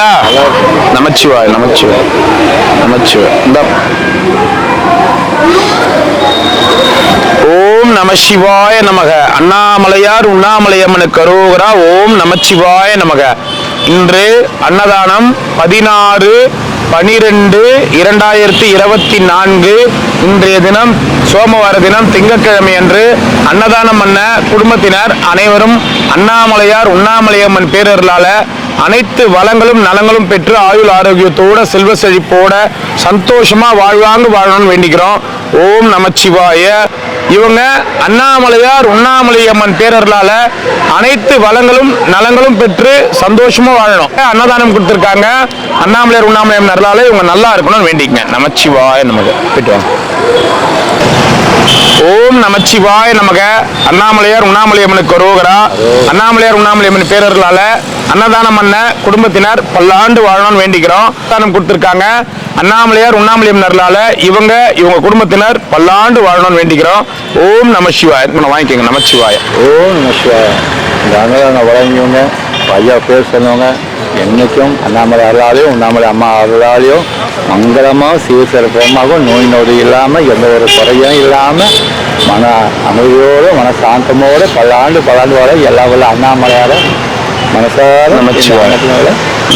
இருக்கீங்களா? நமச்சிவாய் நமச்சிவாய் நமச்சிவாய். ஓம் நம சிவாய நமக. அண்ணாமலையார் உண்ணாமலையம்மனுக்கு அரோகரா. ஓம் நமச்சிவாய நமக. இன்று அன்னதானம் 16/12/2024. இன்றைய தினம் சோமவார தினம் திங்கட்கிழமை அன்று அன்னதானம் பண்ண குடும்பத்தினர் அனைவரும் அண்ணாமலையார் உண்ணாமலையம்மன் பேரர்களால அனைத்து வளங்களும் நலங்களும் பெற்று ஆயுள் ஆரோக்கியத்தோட செல்வ செழிப்போட சந்தோஷமா வாழ்வாங்க வாழணும்னு வேண்டிக்கிறோம். ஓம் நமச்சிவாய. இவங்க அண்ணாமலையார் உண்ணாமலையம்மன் பேரர்களால அனைத்து வளங்களும் நலங்களும் பெற்று சந்தோஷமா வாழணும். அன்னதானம் கொடுத்திருக்காங்க. அண்ணாமலையார் உண்ணாமலையம்மன் அருளால இவங்க நல்லா இருக்கணும்னு வேண்டிக்கங்க. நமச்சிவாய நமக்கு போயிட்டு வாங்க. ஓம் நமச்சிவாய நமக. அண்ணாமலையார் உண்ணாமலையம்மனுக்கு அரோகரா. அண்ணாமலையார் உண்ணாமலையம்மன் பேரர்களால அன்னதானம் பண்ண குடும்பத்தினர் பல்லாண்டு வாழணும்னு வேண்டிக்கிறோம். அன்னதானம் கொடுத்திருக்காங்க. அண்ணாமலையார் உண்ணாமலையம்மன் அருளால இவங்க குடும்பத்தினர் பல்லாண்டு வாழணும்னு வேண்டிக்கிறோம். ஓம் நம சிவாய. வாங்கிக்கோங்க. நமச்சிவாய. ஓம் நம சிவாய. இந்த அன்னதானம் வழங்கியவங்க ஐயா பேர் சொன்னவங்க என்னைக்கும் அண்ணாமலை அருளாலையும் உண்ணாமலை அம்மா அருளாலையும் மங்களமாக சீர்சிறப்பமாகவும் நோய் நொடி இல்லாமல் எந்த ஒரு குறையும் இல்லாமல் மன அமைதியோடு மன சாந்தமோடு பல்லாண்டு வாழ எல்லா வல்ல அண்ணாமலையார மனசார நமச்சிவாய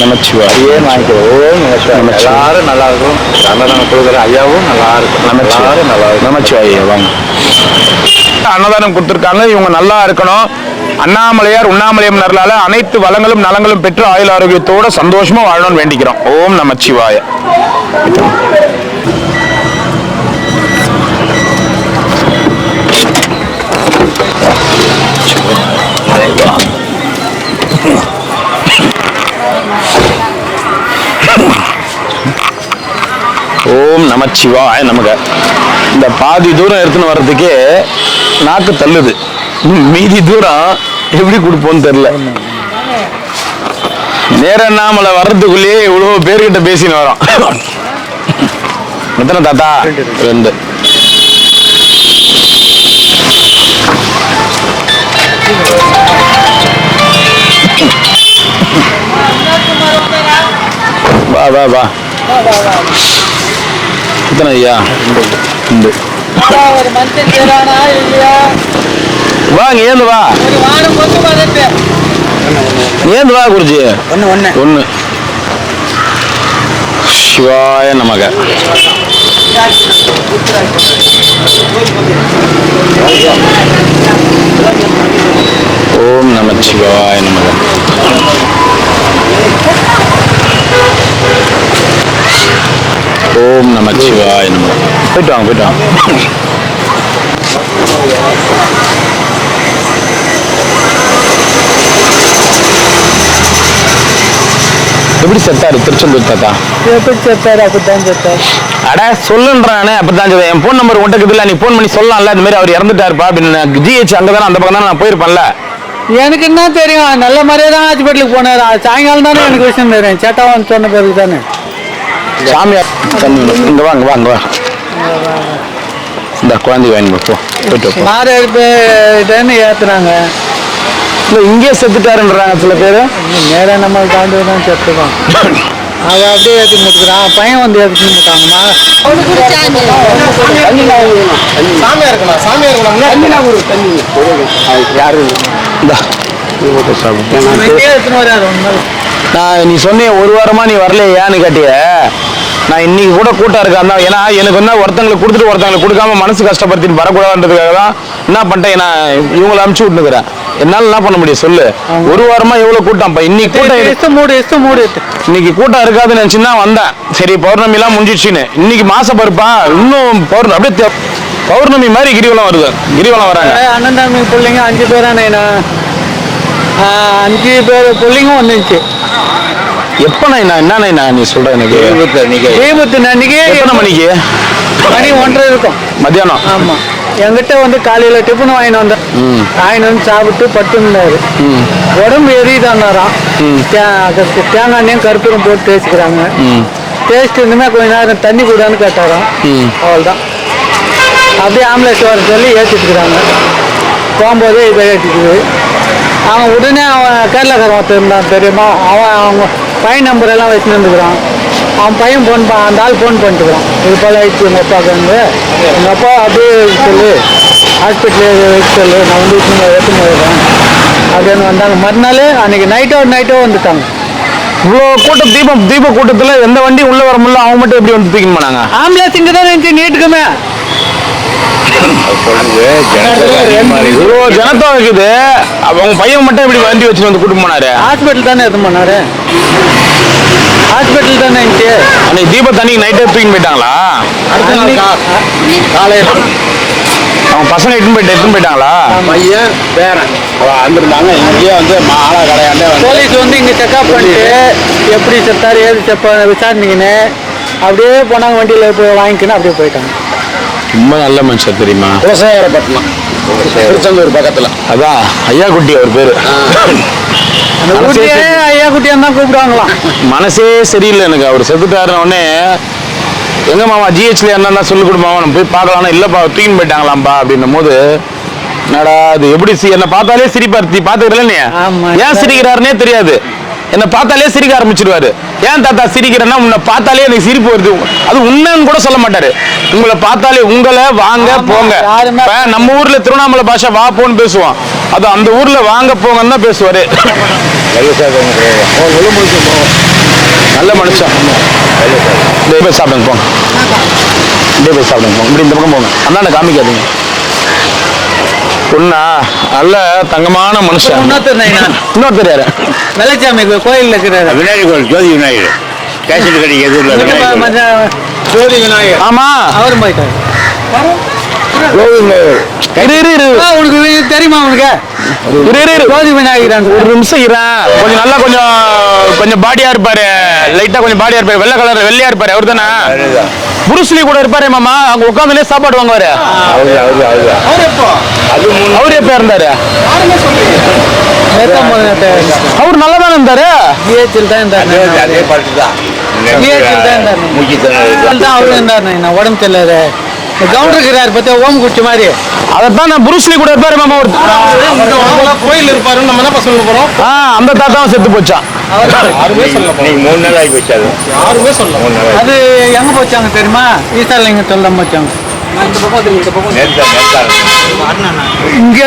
நமச்சிவாய. ஐயே வாங்கிக்கிறோம். ஓம் நமச்சிவாய. எல்லாரும் நல்லா இருக்கும். அன்னதானம் கொடுக்குற ஐயாவும் நல்லா இருக்கும். எல்லாரும் நல்லா இருக்கும். நமச்சிவாய. வாங்க. அன்னதானம் கொடுத்திருக்காங்க. இவங்க நல்லா இருக்கணும். அண்ணாமலையார் உண்ணாமலையம்மன் அருளால அனைத்து வளங்களும் நலங்களும் பெற்று ஆயுள் ஆரோக்கியத்தோட சந்தோஷமா வாழணும்னு வேண்டிக்கிறோம். ஓம் நமச்சிவாய. ஓம் நமச்சிவாய நமக. இந்த பாதி தூரம் எடுத்துன்னு வர்றதுக்கே நாக்கு தள்ளுது. மீதி தூரம் எப்படி கொடுப்போம்னு தெரியல. நேரம் நாமல வர்றதுக்குள்ளேயே இவ்வளவு பேர்கிட்ட பேசின்னு வரோம். எத்தனை தாத்தா? 2. வா வா வா. எத்தனை ஐயா? 2. வாங்க ஏந்து வா. ஏந்து வா குருஜி. 1 சிவாய நமக. ஓம் நமச்சிவாய நமக. ஓம் நமச்சிவாய நமக. போயிட்டு வாங்க போயிட்டு வாங்க. எப்படி செத்தாரு திருச்செந்தூர் தாத்தா? எப்படி செத்தாரு? அப்படித்தான் செத்தாரு. அட சொல்லுன்றானே. அப்படித்தான் சொல்ல. என் போன் நம்பர் உண்டக்குது இல்ல, நீ போன் பண்ணி சொல்லலாம்ல. இந்த மாதிரி அவர் இறந்துட்டாருப்பா அப்படின்னு. ஜிஹெச் அங்கதானே, அந்த பக்கம் தானே நான் போயிருப்பேன்ல. எனக்கு என்ன தெரியும்? நல்ல மாதிரியே தான் ஹாஸ்பிட்டலுக்கு போனாரு. சாயங்காலம் தானே எனக்கு விஷயம் தெரியும். சேட்டாவான்னு சொன்ன பிறகு தானே. சாமியார் இங்க வாங்க வாங்க வா. இந்த குழந்தை வாங்கி போ. மாறு எடுப்புன்னு ஏத்துறாங்க. இல்லை இங்கே செத்துட்டாருன்றாங்க சில பேர். நேரம் நம்ம தாண்டி தான் செத்துதான். அதை அப்படியே ஏற்றி முட்டுக்கிறான். பையன் வந்து ஏற்றி முட்டாங்கம்மா. நான் நீ சொன்ன 1 வாரமா நீ வரலையான்னு கேட்டிய. நான் இன்னைக்கு கூட கூட்டம் இருக்கான். ஏன்னா எனக்கு வந்து ஒருத்தங்களுக்கு கொடுத்துட்டு ஒருத்தங்களுக்கு கொடுக்காம மனசு கஷ்டப்படுத்திட்டு வரக்கூடாதுன்றதுக்காக தான் என்ன பண்ணிட்டேன். நான் இவங்களை அனுப்பிச்சு விட்டுக்கிறேன். என்னால என்ன பண்ண முடியும் சொல்லு? 1 வாரமா எவ்வளவு கூட்டம். இன்னைக்கு கூட்டம் இன்னைக்கு கூட்டம் இருக்காதுன்னு நினைச்சுன்னா வந்தேன். சரி பௌர்ணமி எல்லாம் முடிஞ்சிடுச்சுன்னு. இன்னைக்கு மாச பருப்பா இன்னும் பௌர்ணமி அப்படியே பௌர்ணமி மாதிரி கிரிவலம் வருது. கிரிவலம் வராங்க. அண்ணன் தம்பி பிள்ளைங்க 5 பேரானே. 5 பேர் பிள்ளைங்க வந்துச்சு. எப்பண்ணா என்ன நீ சொல்ற? எனக்கு தீபத்து அன்னைக்கு எத்தனை மணிக்கு? மணி 1:30 இருக்கும் மத்தியானம். ஆமா. என்கிட்ட வந்து காலையில டிஃபன் வாங்கிட்டு வந்தேன். வாங்கிட்டு வந்து சாப்பிட்டு படுத்துருந்தாரு. உடம்பு எரியுதான்னாராம். தேங்காய் எண்ணெயும் கருப்பூரம் போட்டு தேய்ச்சிக்கிறாங்க. தேய்ச்சிட்டு இருந்துமே கொஞ்ச நேரம் தண்ணி கூடான்னு கேட்டாராம். அவள்தான் அப்படியே ஆம்புலன்ஸ் வர சொல்லி ஏற்றிட்டுக்கிறாங்க. போகும்போதே இதை ஏற்றிக்குது. அவன் உடனே அவன் கேரளாக்காரன் ஒருத்தர் இருந்தான் தெரியுமா? அவங்க பையன் நம்பர் எல்லாம் வச்சுன்னு வந்துக்கிறான். அவன் பையன் அந்த ஆள் ஃபோன் பண்ணிட்டுக்கிறான். இது போல் ஆயிடுச்சு எங்கள் அப்பாவுக்கு. எங்கள் அப்பா அப்படியே சொல்லு, ஹாஸ்பிட்டலில் வச்சு சொல்லு, நான் வந்து எடுத்துன்னு போயிடுறேன் அப்படின்னு வந்தாங்க. மறுநாள் அன்றைக்கி நைட்டோ வந்துட்டாங்க. இவ்வளோ கூட்டம் தீப கூட்டத்தில் எந்த வண்டி உள்ளே வர முடியல, அவங்க மட்டும் எப்படி வந்து தூக்கின்னு போனாங்க? ஆம்புலன்ஸ் இங்கே தான் இருந்துச்சு நீட்டுக்குமே. இவ்வளோ ஜனத்தம் இருக்குது, அவங்க பையன் மட்டும் எப்படி வண்டி வச்சுட்டு வந்து கூட்டு போனாரு? ஹாஸ்பிட்டல் தானே எடுத்து போனாரு. ஹாஸ்பிட்டல் தானே இருந்துச்சு. அன்னைக்கு தீப தண்ணிக்கு நைட்டே தூக்கின்னு போயிட்டாங்களா? காலையில் அவங்க பசங்க எடுத்துன்னு போயிட்டாங்களா? பையன் பேரன் வந்திருந்தாங்க. இங்கேயே வந்து மாலை கடையாண்டே போலீஸ் வந்து இங்கே செக்அப் பண்ணிட்டு எப்படி செத்தார் ஏது விசாரணைங்கன்னு அப்படியே போனாங்க. வண்டியில் போய் வாங்கிக்கின்னு அப்படியே போயிட்டாங்க. ரொம்ப நல்ல மனுஷன் தெரியுமா? விவசாயப்பட்டினம் திருச்செந்தூர் பக்கத்தில். அதான் ஐயா குட்டி அவர் பேரு. அந்த ஊட்டியே ஐயா குட்டியான்னு தான் கூப்பிடுவாங்களாம். மனசே சரியில்லை எனக்கு. அவர் செத்துட்டாருன உடனே எங்க மாமா ஜிஹெச்ல என்ன சொல்லி கொடுமாவா, நம்ம போய் பார்க்கலாம்னா இல்லப்பா தூக்கின்னு போயிட்டாங்களாம்பா அப்படின்னும் போது, என்னடா அது எப்படி என்ன பார்த்தாலே சிரிப்பார். பார்த்துக்கிறல நீ ஏன் சிரிக்கிறாருன்னே தெரியாது. என்னை பார்த்தாலே சிரிக்க ஆரம்பிச்சிருவாரு. ஏன் தாத்தா சிரிக்கிறேன்னா, உன்னை பார்த்தாலே எனக்கு சிரிப்பு வருது. அது உண்மைன்னு கூட சொல்ல மாட்டாரு. உங்களை பார்த்தாலே உங்களை வாங்க போங்க. நம்ம ஊர்ல திருவண்ணாமலை பாஷை வா போன்னு பேசுவோம். அது அந்த ஊர்ல வாங்க போங்கன்னு தான் பேசுவாரு. நல்ல மனுஷன். போய் சாப்பிடுங்க போங்க. போய் சாப்பிடுங்க போங்க. இப்படி இந்த பக்கம் போங்க. அண்ணா காமிக்காதீங்க. பொண்ணா நல்ல தங்கமான மனுஷன். இன்னொருத்தர் யாரு? வெள்ளச்சாமி கோயில் இருக்கிறாரு. விநாயகர் கோயில் ஜோதி விநாயகர் கேசட் கடைக்கு எதிரில் ஜோதி விநாயகர். ஆமா, அவரும் போயிட்டாரு. உனக்கு தெரியுமா? உனக்கு ஜோதி விநாயகர் ஒரு நிமிஷம் இருறேன். கொஞ்சம் நல்லா கொஞ்சம் பாடியா இருப்பாரு. லைட்டா கொஞ்சம் பாடியா இருப்பாரு. வெள்ளை கலர் வெள்ளையா இருப்பாரு. அவர் தானே புருஸ்லி கூட இருப்பாரு மாமா. அங்க உட்காந்துலே சாப்பாடு வாங்குவாரு. அவர் எப்ப இருந்தாரு? அவர் நல்லா தானே இருந்தாரு. உடம்பு தெரியல கவுண்டர் இருக்கிறாரு பத்தியா, ஓம் குச்சி மாதிரி. அதைத்தான் நான் புருஸ்லி கூட இருப்பாரு மாமா. கோயில் இருப்பாரு. நம்ம என்ன சொல்ல போறோம்? அந்த தாத்தாவும் செத்து போச்சான். 3 நாள் ஆகி போச்சு. அது எங்க போச்சாங்க தெரியுமா? ஈசாலிங்கத்தில் தான் போச்சாங்க. இங்க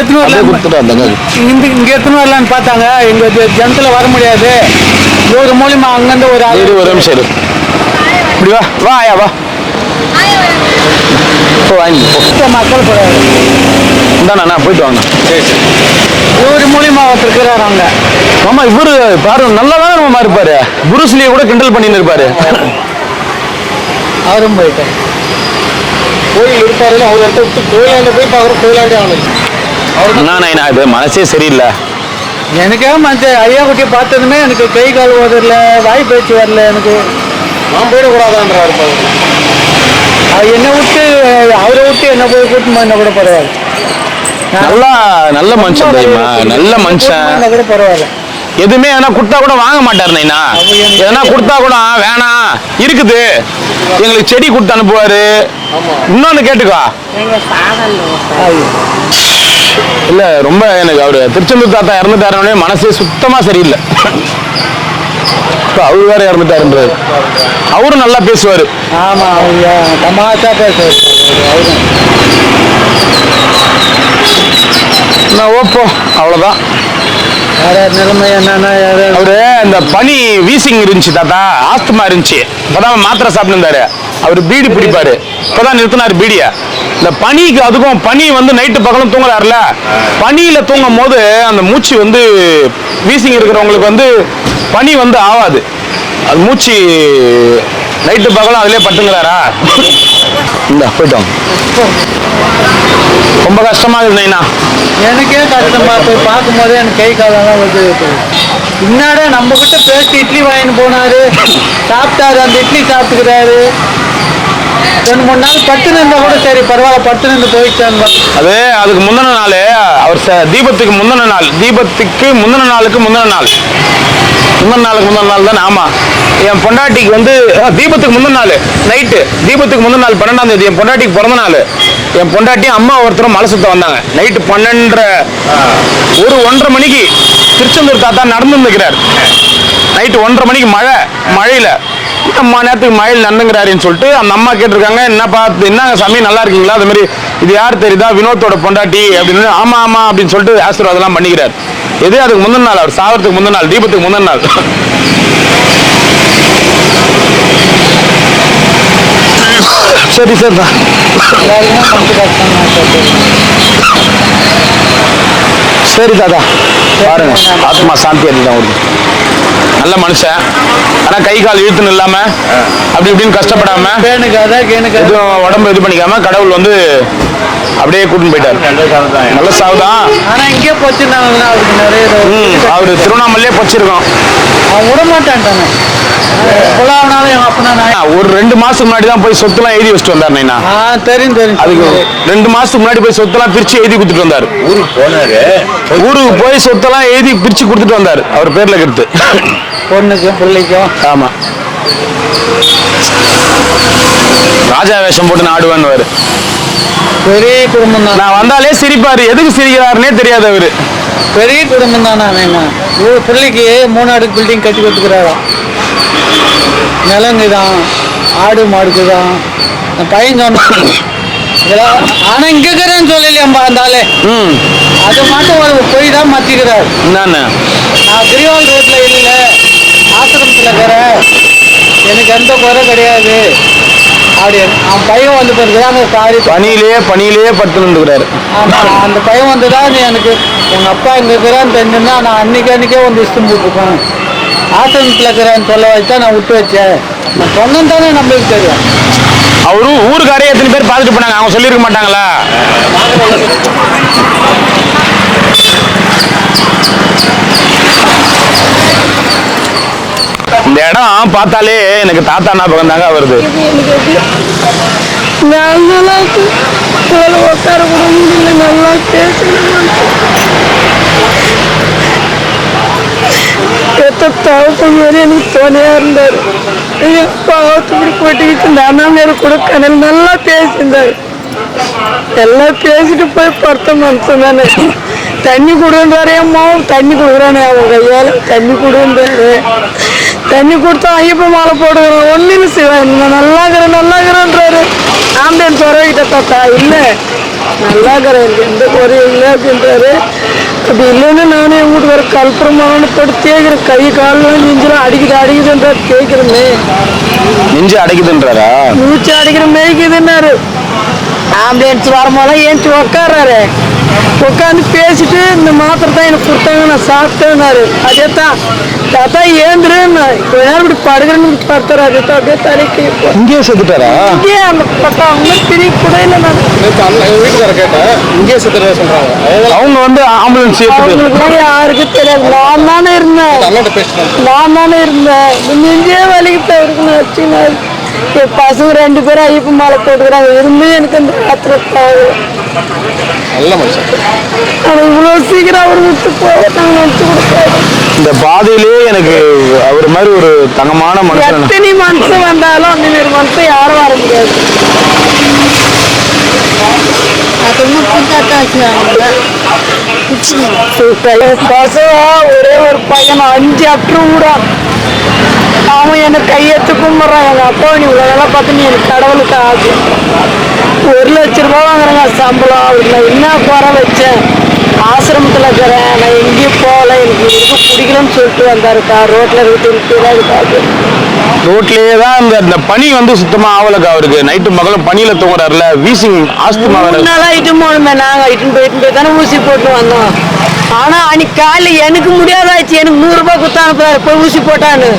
எத்தனை வரலான்னு பார்த்தாங்க. எங்க ஜனத்துல வர முடியாது. ஒரு மூலியமா அங்கிருந்து ஒரு ஒரு நிமிஷம் இப்படி வா வா ஆயா வா வாங்கி மக்கள் இந்தாண்ணா போயிட்டு வாங்க. இவரு மூலியமா இருக்கிறாரு அங்க. ஆமா, இவரு பாரு நல்லாதானே நம்ம இருப்பாரு. புருஸ்லியை கூட கிண்டல் பண்ணின்னு இருப்பாரு. அவரும் போயிட்டாரு. கோயில் இருப்பாரு. அவர் இடத்த விட்டு கோயிலாண்ட போய் பார்க்குறோம். கோயிலாண்டே ஆனா இது மனசே சரியில்லை. எனக்கே மனுஷன் ஐயா குட்டியை பார்த்ததுமே எனக்கு கை கால் ஓதரல, வாய் பேச்சு வரல. எனக்கு நான் போயிடக்கூடாதான்றாரு. என்னை விட்டு அவரை விட்டு என்ன போய் கூட்டமா என்ன கூட பரவாயில்ல. நல்ல மனுஷன் தெரியுமா? நல்ல மனுஷன் கூட பரவாயில்ல. எதுவுமே எதனா கொடுத்தா கூட வாங்க மாட்டாரு. நைனா எதனா கொடுத்தா கூட வேணாம் இருக்குது, எங்களுக்கு செடி கொடுத்து அனுப்புவாரு. இன்னொன்னு கேட்டுக்கா இல்ல, ரொம்ப எனக்கு அவரு திருச்செந்தூர் தாத்தா இறந்துட்டாருன்னே மனசே சுத்தமா சரியில்லை. அவரு வேற இறந்துட்டாருன்றாரு. அவரும் நல்லா பேசுவாரு. ஆமா, தமாஷா பேசுவாரு. ஓப்போ அவ்வளவுதான். நிலைமை என்னன்னா அவரு இந்த பனி வீசிங் இருந்துச்சு தாத்தா, ஆஸ்துமா இருந்துச்சு. இப்பதான் மாத்திரை சாப்பிட்டு இருந்தாரு. அவரு பீடி பிடிப்பாரு. இப்பதான் நிறுத்தினாரு பீடிய. இந்த பனிக்கு அதுக்கும் பனி வந்து நைட்டு பகலும் தூங்குறாருல, பனியில தூங்கும் போது அந்த மூச்சு வந்து வீசிங் இருக்கிறவங்களுக்கு வந்து பனி வந்து ஆகாது. அது மூச்சு நைட்டு பகலும் அதுலயே பட்டுங்கிறாரா? இந்த போயிட்டோம். ரொம்ப கஷ்டமா இருக்கு நைனா. எனக்கே கஷ்டமா போய் பார்க்கும் போதே எனக்கு கை காலெல்லாம் வந்து முன்னாடி நம்ம கிட்ட பேசி இட்லி வாங்கிட்டு போனாரு, சாப்பிட்டாரு. அந்த இட்லி சாப்பிட்டுக்கிறாரு. 2-3 நாள் பட்டுன்னு இருந்தா கூட சரி பரவாயில்ல, பட்டுன்னு இருந்து போயிட்டாங்க. அதுக்கு முந்தின நாள் அவர் தீபத்துக்கு முந்தின நாள், தீபத்துக்கு முந்தின நாளுக்கு முந்தின நாள், முந்தின நாள் தானே? ஆமா, என் பொண்டாட்டிக்கு வந்து தீபத்துக்கு முந்தின நாள் நைட்டு, தீபத்துக்கு முந்தின நாள் 12ஆம் தேதி என் பொண்டாட்டிக்கு பிறந்த நாள். என் பொண்டாட்டியும் அம்மா ஒருத்தரும் மலை சுத்த வந்தாங்க. நைட்டு 12:30 1:30 மணிக்கு திருச்செந்தூர் தாத்தா நடந்து நிற்கிறார். நைட்டு 1:30 மணிக்கு மழையில அம்மா நேரத்துக்கு மழையில் நன்னுங்கிறாருன்னு சொல்லிட்டு அந்த அம்மா கேட்டிருக்காங்க, என்னப்பா என்னங்க சாமி நல்லா இருக்கீங்களா, அது மாதிரி இது யார் தெரியுதா, வினோத்தோட பொண்டாட்டி அப்படின்னு. ஆமா ஆமா அப்படின்னு சொல்லிட்டு ஆசீர்வாதம்லாம் பண்ணிக்கிறார். எது அதுக்கு முந்தின நாள், அவர் சாவறதுக்கு முந்தின நாள், தீபத்துக்கு முந்தின நாள். சரி சார் தான் சரி தாத்தா பாருங்க, ஆத்மா சாந்தி அடைதான். ஒரு நல்ல மனுஷன், ஆனா கை கால் இழுத்துன்னு இல்லாம அப்படி இப்படின்னு கஷ்டப்படாம எதுவும் உடம்பு இது பண்ணிக்காம கடவுள் வந்து அப்படியே கூட்டின்னு போயிட்டாரு. நல்ல சாவுதான். ஆனா இங்கே போச்சு நிறைய அவரு திருவண்ணாமலையே போச்சிருக்கோம். அவன் விட மாட்டான்ட்டாங்க. ஒரு 2 மாசத்துக்கு முன்னாடி தான் போய் சொத்துலாம் எழுதி வச்சுட்டு வந்தார் நைனா. தெரியும். அதுக்கு 2 மாசத்துக்கு முன்னாடி போய் சொத்தெல்லாம் பிரிச்சு எழுதி கொடுத்துட்டு வந்தார். ஊருக்கு போய் சொத்தெல்லாம் எழுதி பிரிச்சு கொடுத்துட்டு வந்தார் அவர் பேர்ல இருக்கிறது. பொண்ணுக்கும் பிள்ளைக்கும். ஆமா, ராஜா வேஷம் போட்டு ஆடுவான்னு. பெரிய குடும்பம் தான். நான் வந்தாலே சிரிப்பாரு, எதுக்கு சிரிக்கிறாருன்னே தெரியாது அவரு. பெரிய குடும்பம் தானே. பிள்ளைக்கு 3 அடுக்கு பில்டிங் கட்டி கொடுத்துக்கிறாராம். நிலங்குதான், ஆடு மாடுக்குதான். பையன் சொன்னான், ஆனா இங்க இருக்கிறேன்னு சொல்லலையாம்பா அந்த ஆளு. அது மட்டும் போய் தான் மாத்திக்கிறார். என்னன்னு, நான் கிரிவால் ரோட்ல இல்ல, ஆசிரமத்துல இருக்கிறேன், எனக்கு எந்த குறை கிடையாது அப்படி. அவன் பையன் வந்து பணியிலேயே படுத்துக்கிறாரு. ஆமா, அந்த பையன் வந்துதான் எனக்கு உங்க அப்பா இங்க இருக்கிறான்னு தெரிஞ்சுன்னா நான் அன்னைக்கே வந்து இஷ்டம் போட்டுருப்பேன். ஆசிரமத்தில் இருக்கிறான்னு சொல்ல வச்சா நான் விட்டு வச்சேன். நான் சொன்னேன் தானே நம்மளுக்கு தெரியும். அவரு ஊருக்காரே எத்தனை பேர் பார்த்துட்டு போனாங்க, அவங்க சொல்லியிருக்க மாட்டாங்களா? இந்த இடம் பார்த்தாலே எனக்கு தாத்தா ஞாபகம் தாங்க வருது. உட்கார கூட முடியல, நல்லா பேசணும். எனக்கு துணையா இருந்தாரு. பாவத்துப்படி போட்டுக்கிட்டு இந்த அண்ணாமலை கூட கனல் நல்லா பேசியிருந்தாரு. எல்லாம் பேசிட்டு போய் பொறுத்த மனுஷன் தானே. தண்ணி கொடுன்றாரு, அம்மாவும் தண்ணி கொடுக்குறானே, அவங்க கையால தண்ணி கொடுன்றாரு. தண்ணி கொடுத்தா ஐயப்ப மாலை போடுகிறோம், ஒன்றும் செய்வேன், நல்லாக்கிறேன்றாரு. ஆம்புலன்ஸ் வரவிட்ட தாத்தா இல்லை நல்லாக்கிறேன், எனக்கு எந்த குறையும் இல்லை அப்படின்றாரு. அப்படி இல்லைன்னு நானும் என் வீட்டுக்கு வர கல்புரமான போட்டு தேய்க்கிறேன். கை கால்லாம் நெஞ்செல்லாம் அடிக்குதுன்றாரு. கேட்குறேன்னு நெஞ்சு அடைக்குதுன்றாரா? மூச்சு அடிக்கிற மேய்க்குதுன்னாரு. ஆம்புலன்ஸ் வரும்போதெல்லாம் ஏஞ்சி உக்காடுறாரு. உட்காந்து பேசிட்டு இந்த மாத்திரை தான் எனக்கு கொடுத்தாங்க, நான் சாப்பிட்டேன்னாரு. அதே தான் தாத்தா ஏந்துருன்னு கொஞ்ச நேரம் இப்படி படுக்கிறேன்னு படுத்துறாரு. அதே தான் அப்படியே தலைக்கு இங்கேயே செத்துட்டாரா? இங்கேயே அந்த பக்கம் அவங்க பிரி கூட இல்லை. நான் வீட்டுக்கார கேட்டேன், இங்கேயே செத்துறதா சொல்றாங்க. அவங்க வந்து ஆம்புலன்ஸ் அவங்களுக்குலாம் யாருக்கும் தெரியாது. நான் தானே இருந்தேன். இங்கேயே வலிக்கிட்ட இருக்குன்னு வச்சுன்னா பசங்க 2 பேரும் ஐயப்ப மாலை போட்டுக்கிறாங்க. இருந்து எனக்கு அந்த ராத்திரி நல்ல மனுஷன். அவன் இவ்வளவு சீக்கிரம் அவர் விட்டு போட்டாங்க நினைச்சு கொடுத்தாரு. இந்த பாதையிலேயே எனக்கு அவர் மாதிரி ஒரு தங்கமான மனுஷன். எத்தனை மனுஷன் வந்தாலும் அந்த மாதிரி மனுஷன் யாரும் வர முடியாது. பசவா ஒரே ஒரு பையன் 5 அப்புறம் கூட அவன் எனக்கு கையெழுத்து கும்பிட்றான். எங்க அப்பா நீ இவ்வளவு பார்த்து நீ எனக்கு கடவுளுக்கு ஆகு. 1 லட்ச ரூபா வாங்குறாங்க சம்பளம். அவருக்கு நான் என்ன குறை வச்சேன், ஆசிரமத்தில் இருக்கிறேன், நான் எங்கேயும் போகல, எனக்கு எதுவும் பிடிக்கலன்னு சொல்லிட்டு வந்தாருக்கா. ரோட்ல இருக்காது. ரோட்லயே தான் இந்த பனி வந்து சுத்தமா ஆவலக்கா அவருக்கு. நைட்டு மகளும் பனியில தூங்குறாருல, வீசிங் ஆஸ்துமா இட்டும் போகணுமே. நாங்க இட்டுன்னு போய் தானே ஊசி போட்டு வந்தோம். ஆனா அன்னைக்கு காலையில் எனக்கு முடியாதாச்சு. எனக்கு 100 ரூபாய் கொடுத்து அனுப்புறாரு, போய் ஊசி போட்டான்னு.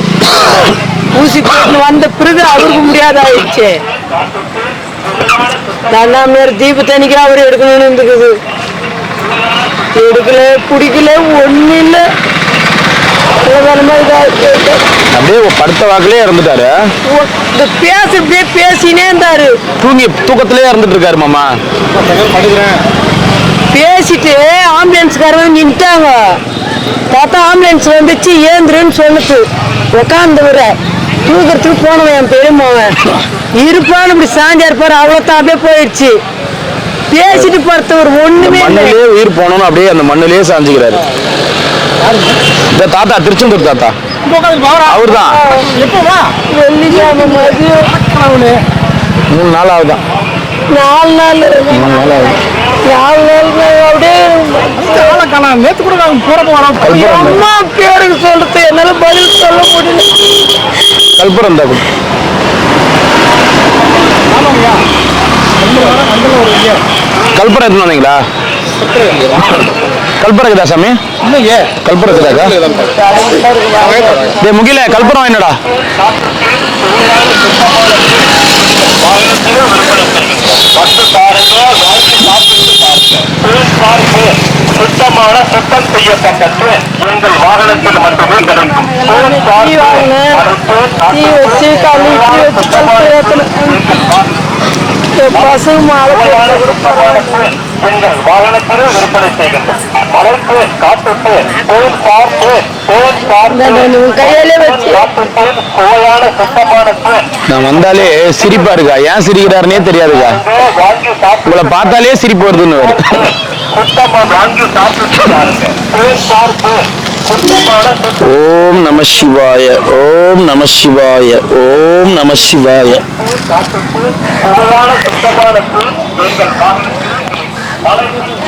ஊசி போட்டு வந்த பிறகு அவருக்கு முடியாதாயிடுச்சு. நல்லா மாரி தீபத்தை அன்னைக்கு அவர் எடுக்கணும்னு இருந்துக்குது. எடுக்கல, பிடிக்கல, ஒன்றும் இல்லை. அப்படியே படுத்த வாக்குலயே இறந்துட்டாரு. பேசினே இருந்தாரு. தூக்கத்திலே இறந்துட்டு இருக்காரு மாமா. பேசிட்டு ஆம்புலன்ஸ்காரங்க நின்ட்டாங்க. பார்த்தா ஆம்புலன்ஸ் வந்துச்சு, ஏந்துருன்னு சொல்லுது. உட்காந்து தூக்கிறதுக்கு போனவன் என் பெருமாவன் இருப்பான்னு இப்படி சாஞ்சா இருப்பாரு. அவ்வளோத்தான் அப்படியே போயிடுச்சு. பேசிட்டு பார்த்தவர் ஒண்ணுமே உயிர் போனோம்னு அப்படியே அந்த மண்ணிலேயே சாஞ்சுக்கிறாரு. இந்த தாத்தா திருச்செந்தூர் தாத்தா அவர் தான் வெள்ளிக்கிழமை மதியம் 3 நாள் ஆகுதான். 4 நாள் 3 நாள் ஆகுது. 4 நாள் அப்படியே நேற்று கூட நாங்கள் போறப்ப வரோம். அம்மா பேருக்கு சொல்றது என்னால பதில் சொல்ல முடியல. கல்புரம் தான். கல்புரம் எத்தனை வந்தீங்களா? கல்புரம் இருக்குதா சாமி? கல்புரம் இருக்குதாக்கா? டேய் முகில கல்புரம் என்னடா? சுத்தமான சுத்தம் செய்யப்பட்ட உங்கள் வாகனத்தில் மட்டுமே கிடைக்கும். டீ வாங்கினேன், டீ வச்சு காலி டீ வச்சு கல்புரம் ஏத்தணும். பசங்க மாலை எங்கள் வாகனத்திலும் விற்பனை செய்கின்றோம். மலைப்பு காட்டுட்டு தேன் பார்த்து தேன் பார்த்து கையிலே வச்சு காட்டுட்டு சுவையான சுத்தமான நான் வந்தாலே சிரிப்பா இருக்கா. ஏன் சிரிக்கிறாருன்னே தெரியாதுக்கா. வாங்கி சாப்பிட்டு உங்களை பார்த்தாலே சிரிப்பு வருதுன்னு வருது. சுத்தமா வாங்கி சாப்பிட்டு பாருங்க. தேன் பார்த்து சுத்தமான ஓம் நம சிவாய, ஓம் நம சிவாய, ஓம் நம சிவாய. சுவையான சுத்தமான எங்கள்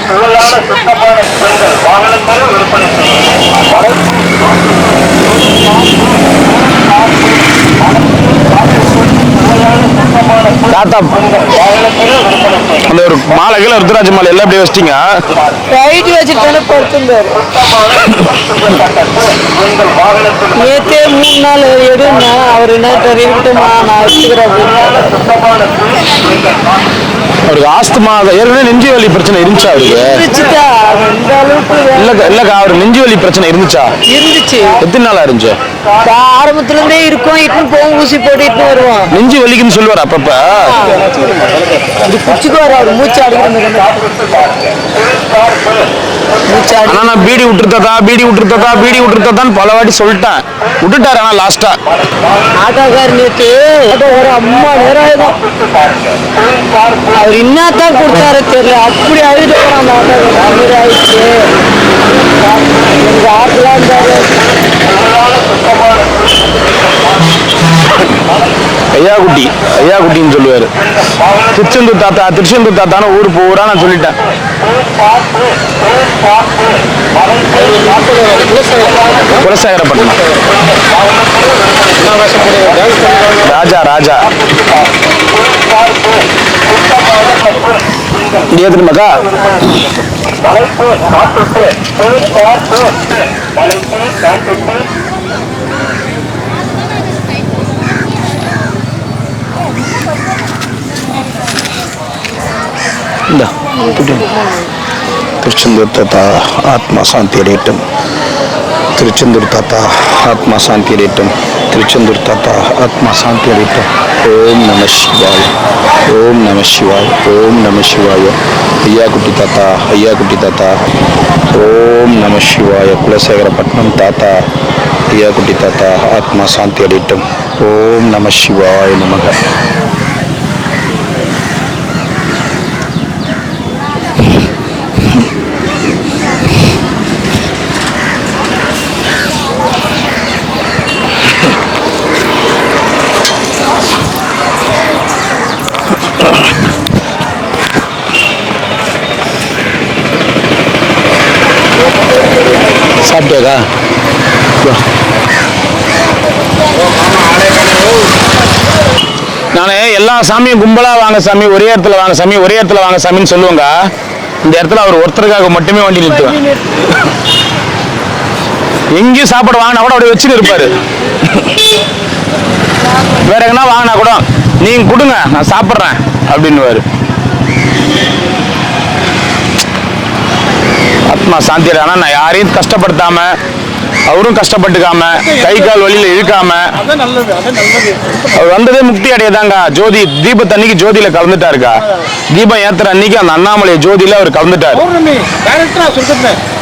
சுவையான சுத்தமான எங்கள் வாகனங்களும் விற்பனை செய்யும். தாத்தா அந்த ஒரு மாலை கீழே ருத்ராஜ மாலை எல்லாம் எப்படி வச்சிட்டீங்க? ரைட் வச்சுட்டு படுத்துருந்தாரு. நேற்றே 3 நாள் எடுன்னா அவர் என்ன இருக்கட்டுமா நான் வச்சுக்கிறேன் அப்படின்னு. அவருக்கு ஆஸ்துமா ஏற்கனவே நெஞ்சு வலி பிரச்சனை இருந்துச்சா அவருக்கு? இருந்துச்சுட்டா இந்த அளவுக்கு இல்லக்கா அவர் நெஞ்சு வலி பிரச்சனை இருந்துச்சா? இருந்துச்சு. எத்தனை நாளா இருந்துச்சு? ஆரம்பத்துல இருந்தே இருக்கும், இட்டுன்னு போவோம், ஊசி போட்டு இட்டுன்னு வருவோம். நெஞ்சு வலிக்குன்னு சொல்லுவார் அப்பப்ப. இது குச்சிக்குவார் அவர் மூச்சு அடிக்கிற மூச்சு அடி. ஆனா நான் பீடி விட்டுருத்தான்னு பல வாட்டி சொல்லிட்டேன், விட்டுட்டாரு. ஆனா லாஸ்டா ஆட்டோக்கார் நேற்று ஒரு அம்மா நேரம் ஆயிடும். அவர் என்னத்தான் கொடுத்தாரு தெரியல, அப்படி அழுது அந்த ஆட்டோக்கார் அப்படி ஆயிடுச்சு. எங்க ஆட்டெல்லாம் இருந்தாரு. ஐயா குட்டின்னு சொல்லுவாரு. திருச்செந்தூர் தாத்தான்னு ஊர் பூரா நான் சொல்லிட்டேன். குலசேகரப்பட்டினம் ராஜா ஏத்துமாக்கா. திருச்செந்தூர் தாத்தா ஆத்மா சாந்தி அடையட்டும். திருச்செந்தூர் தாத்தா ஆத்மா சாந்தி அடையட்டும். திருச்செந்தூர் தாத்தா ஆத்மா சாந்தி அடையட்டும். ஓம் நம சிவாய, ஓம் நம சிவாய, ஓம் நம சிவாய. ஐயா குட்டி தாத்தா ஓம் நம சிவாய. குலசேகரப்பட்டினம் தாத்தா ஐயா குட்டி தாத்தா ஆத்மா சாந்தி அடையட்டும். ஓம் நம சிவாய நமக. சாப்பிட்டியாக்கா? நான் எல்லா சாமியும் கும்பலா வாங்க சாமி, ஒரே இடத்துல வாங்க சாமின்னு சொல்லுவாங்க. இந்த இடத்துல அவர் ஒருத்தருக்காக மட்டுமே வண்டி நிறுத்துவேன். எங்கேயும் சாப்பாடு வாங்கினா கூட அப்படியே வச்சுட்டு இருப்பாரு. வேற எங்கன்னா வாங்கினா கூட நீங்க கொடுங்க நான் சாப்பிட்றேன் அப்படின்னுவாரு. ஆத்மா சாந்தி. ஆனா நான் யாரையும் கஷ்டப்படுத்தாம, அவரும் கஷ்டப்பட்டுக்காம, கை கால் வழியில இழுக்காம, அவர் வந்ததே முக்தி அடையதாங்க. ஜோதி தீபத்தன்னைக்கு ஜோதியில கலந்துட்டாருக்கா. தீபம் ஏத்துற அன்னைக்கு அந்த அண்ணாமலை ஜோதியில அவர் கலந்துட்டாரு.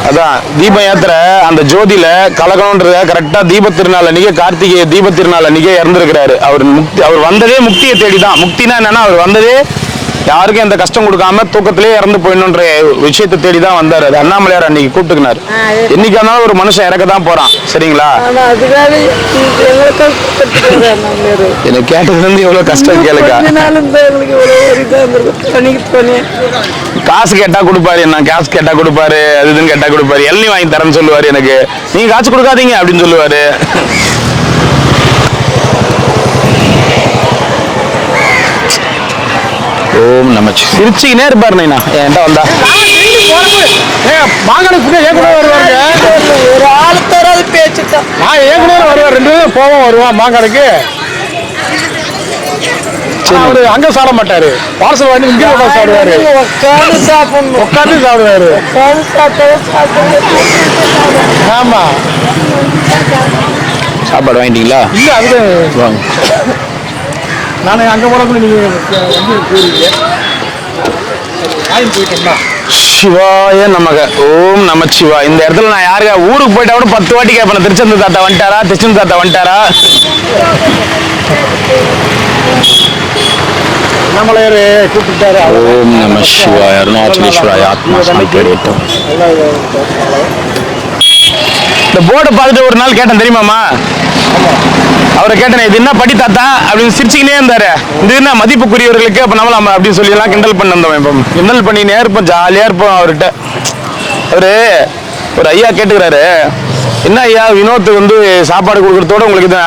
அதான் தீபம் ஏத்துற அந்த ஜோதியில கலக்கணும்ன்றத கரெக்டா தீப திருநாள் அன்னைக்கு, கார்த்திகை தீப திருநாள் அன்னைக்கே இறந்துருக்கிறாரு. அவர் வந்ததே முக்தியை தேடிதான். முக்தினா என்னன்னா அவர் வந்ததே யாருக்கும் எந்த கஷ்டம் கொடுக்காம தூக்கத்திலே இறந்து போயிடணுன்ற விஷயத்தை தேடி தான் வந்தாரு. அது அண்ணாமலையார் அன்னைக்கு கூப்பிட்டுக்கினாரு. என்னைக்கு இருந்தாலும் ஒரு மனுஷன் இறக்க தான் போறான். சரிங்களா? எனக்கு கேட்டதுல இருந்து எவ்வளவு கஷ்டம் கேளுக்கா. காசு கேட்டா கொடுப்பாரு, என்ன காசு கேட்டா கொடுப்பாரு, அது இதுன்னு கேட்டா கொடுப்பாரு, எள்ளி வாங்கி தரேன்னு சொல்லுவாரு. எனக்கு நீங்க காசு கொடுக்காதீங்க அப்படின்னு சொல்லுவாரு. ஓம் நமச்சி சிரிச்சுக்கினே இருப்பாரு. நைனா என்கிட்ட வந்தா மாங்கனுக்கு ஏன் கூட வருவாங்க, ஒரு ஆள் தராது பேச்சுதான். ஏன் கூட வருவார், 2 பேரும் போவோம் வருவான் மாங்கனுக்கு. அவரு அங்க சாப்பிட மாட்டாரு, பார்சல் வாங்கி இங்கே உட்காந்து சாப்பிடுவாரு. உட்காந்து சாப்பிடணும், உட்காந்து சாப்பிடுவாரு. உட்காந்து சாப்பிட்டா ஆமா. சாப்பாடு வாங்கிட்டீங்களா? இல்ல அதுக்கு வாங்க. நான் அங்க போறப்ப நீங்க வந்து போறீங்க போயிட்டோம்னா. சிவாய நமக. ஓம் நமச்சிவா. இந்த இடத்துல நான் யாருக்கா ஊருக்கு போயிட்டா கூட 10 வாட்டி கேட்பேன், திருச்செந்தூர் தாத்தா வந்துட்டாரா, திருச்செந்தூர் தாத்தா வந்துட்டாரா. அண்ணாமலையார் கூப்பிட்டாரு. ஓம் நம சிவாய. அருணாச்சலேஸ்வராய ஆத்மா சாந்தி அடையட்டும். இந்த போர்டை பார்த்துட்டு ஒரு நாள் கேட்டேன் தெரியுமாமா, அவரை கேட்டேன் இது என்ன படி தாத்தா அப்படின்னு சிரிச்சுக்கினே இருந்தாரு. இது என்ன மதிப்புக்குரியவர்களுக்கு அப்ப நம்மளாம் அப்படின்னு சொல்லி எல்லாம் கிண்டல் பண்ண வந்தோம். இப்போ கிண்டல் பண்ணினே இருப்போம், ஜாலியா இருப்போம் அவர்கிட்ட. அவரு ஒரு ஐயா கேட்டுக்கிறாரு, என்ன ஐயா வினோத்துக்கு வந்து சாப்பாடு கொடுக்கறதோட உங்களுக்கு இது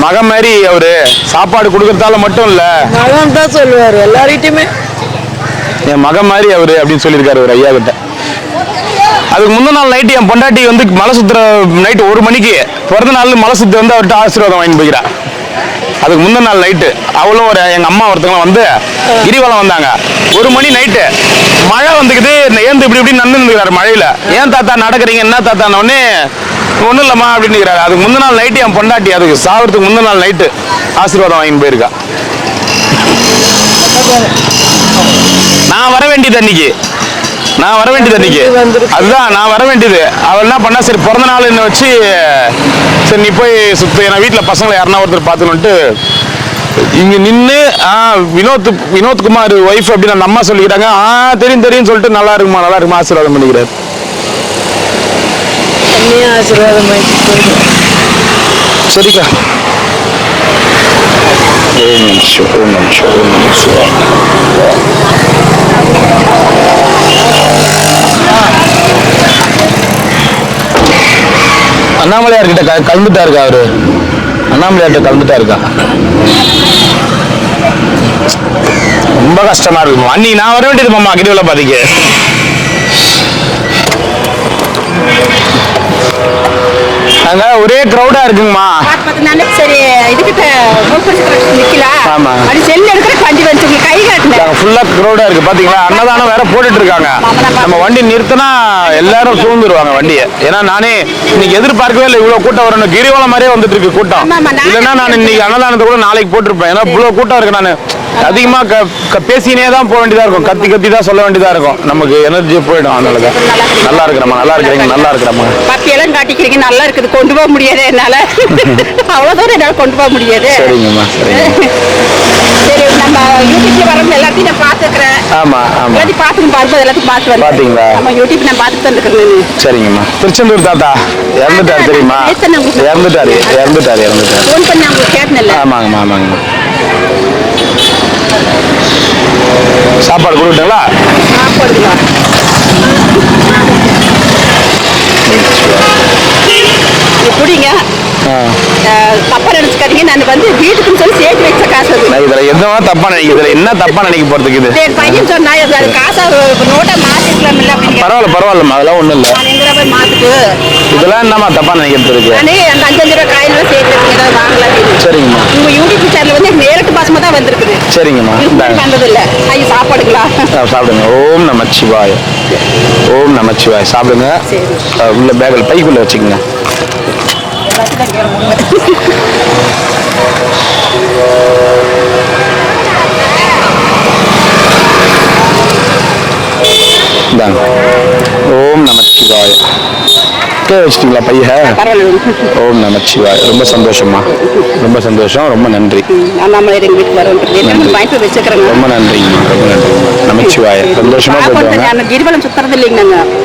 மகன் மாதிரி அவரு சாப்பாடு கொடுக்கறதால மட்டும் இல்ல, மகன் தான் சொல்லுவாரு எல்லார்கிட்டயுமே, என் மகன் மாதிரி அவரு அப்படின்னு சொல்லியிருக்காரு ஒரு ஐயா கிட்ட. அதுக்கு முந்தின நாள் நைட்டு என் பொண்டாட்டி வந்து மலை சுத்துற நைட்டு 1 மணிக்கு பிறந்த நாள் மலை சுத்து வந்து அவர்கிட்ட ஆசீர்வாதம் வாங்கி போய்க்கிறா. அதுக்கு முந்தின நாள் நைட்டு அவளும் ஒரு எங்க அம்மா ஒருத்தவங்க வந்து கிரிவலம் வந்தாங்க. 1 மணி நைட்டு மழை வந்துக்குது, ஏந்து இப்படி இப்படி நடந்துருக்கிறாரு மழையில. ஏன் தாத்தா நடக்கிறீங்க, என்ன தாத்தான உடனே ஒன்றும் இல்லம்மா அப்படின்னு இருக்கிறாரு. அதுக்கு முந்தின நாள் நைட்டு என் பொண்டாட்டி அதுக்கு சாவறதுக்கு முந்தின நாள் நைட்டு ஆசீர்வாதம் வாங்கி போயிருக்கா. நான் வர வேண்டியது அன்னைக்கு, அதுதான் நான் வர வேண்டியது. அவள் என்ன பண்ணா, சரி பிறந்த நாள் என்ன வச்சு சரி நீ போய் சுத்து, என் வீட்டில் பசங்களை யாருன்னா ஒருத்தர் பார்த்துன்னுட்டு இங்க நின்று வினோத்குமார் ஒய்ஃப் அப்படின்னு அந்த அம்மா சொல்லிக்கிறாங்க. தெரியும் சொல்லிட்டு நல்லா இருக்குமா ஆசீர்வாதம் பண்ணிக்கிறார். ஆசீர்வாதம் சரிக்கா. அண்ணாமலையார்கிட்ட கலந்துட்டா இருக்கா அவரு, அண்ணாமலையார்கிட்ட கலந்துட்டா இருக்கா. ரொம்ப கஷ்டமா இருக்குமா. அன்னைக்கு நான் வர வேண்டியது மாமா கிரிவல பாதிக்கு. அங்க ஒரே கிரௌடா இருக்குங்கம்மா. சரி இதுகிட்ட ஆமா. அது செல் எடுக்கிற பஞ்சு வந்து கை காட்டுல ஃபுல்லா கிரௌடா இருக்கு பாத்தீங்களா. அன்னதானம் வேற போட்டுட்டு இருக்காங்க. நம்ம வண்டி நிறுத்தினா எல்லாரும் சூழ்ந்துருவாங்க வண்டியை. ஏன்னா நானே இன்னைக்கு எதிர்பார்க்கவே இல்லை இவ்வளவு கூட்டம் வரணும். கிரிவலம் மாதிரியே வந்துட்டு இருக்கு கூட்டம். இல்லைன்னா நான் இன்னைக்கு அன்னதானத்தை கூட நாளைக்கு போட்டிருப்பேன். ஏன்னா இவ்வளவு கூட்டம் இருக்கு. நான் அதிகமா பேசினே தான் போக வேண்டியதா இருக்கும், கத்தி தான் சொல்ல வேண்டியதா இருக்கும். நமக்கு எனர்ஜி போயிடும். அதனாலதான் நல்லா இருக்கிறமா, நல்லா இருக்கிறீங்க, நல்லா இருக்கிறமா. பப்பியெல்லாம் காட்டிக்கிறீங்க, நல்லா இருக்குது. கொண்டு போக முடியாது என்னால, அவ்வளவு தூரம் என்னால கொண்டு போக முடியாது. சரிங்கம்மா சரிங்க. சரி நம்ம யூடியூப்ல வரது எல்லாத்தையும் நான் பாத்துக்கிறேன். ஆமா எல்லாத்தையும் பாத்துக்கு பார்ப்போம், எல்லாத்தையும் பார்த்து வரேன். பாத்தீங்களா? நம்ம யூடியூப் நான் பார்த்துட்டு வந்துருக்கேன். சரிங்கம்மா. திருச்செந்தூர் தாத்தா இறந்துட்டாரு தெரியுமா? இறந்துட்டாரு. ஃபோன் பண்ணி உங்களுக்கு கேட்டேன்ல. ஆமாங்கம்மா. சாப்பாடு கொடுத்துட்டீங்களா? சாப்பாடுங்களா? குடிங்க, தப்பா நினைச்சுக்காதீங்க. நான் வந்து வீட்டுக்குன்னு சொல்லி சேர்த்து வச்ச காசு அது. இதுல எதுவா தப்பா நினைக்கிறதுல என்ன தப்பா நினைக்க போறதுக்கு இது? என் பையன் சொன்னா அது காசா நோட்டா மாத்திக்கலாம் இல்ல அப்படின்னு. பரவாயில்லம்மா, அதெல்லாம் ஒண்ணும் இல்ல. நான் எங்க போய் மாத்துட்டு இதெல்லாம் என்னமா தப்பா நினைக்கிறதுக்கு? நானே அந்த 5 ரூபாய் காயின்லாம் சேர்த்து ஏதாவது வாங்கலாம். சரிங்கம்மா. உங்க யூடியூப் சேனல் வந்து நேரட்டு பாசமா தான் வந்திருக்குது. சரிங்கம்மா. வந்தது இல்ல. ஐயோ சாப்பாடுங்களா? சாப்பிடுங்க. ஓம் நமச்சிவாய. சாப்பிடுங்க. உள்ள பேக்கில் பைக்குள்ள வச்சுக்கோங்க. ஓம் நமச்சிவாய. கே வச்சிட்டீங்களா பையன்? பரவாயில்ல. ஓம் நமச்சிவாய். ரொம்ப சந்தோஷமா, ரொம்ப சந்தோஷம், ரொம்ப நன்றி. அண்ணாமலையார் எங்கள் வீட்டுக்கு வரணும் எல்லாமே வாய்ப்பு வச்சுக்கிறேங்க. ரொம்ப நன்றிங்க, ரொம்ப நன்றி. நமச்சிவாய். சந்தோஷமா போயிட்டு நான் கிரிவலம் சுத்துறது இல்லைங்க. நாங்கள்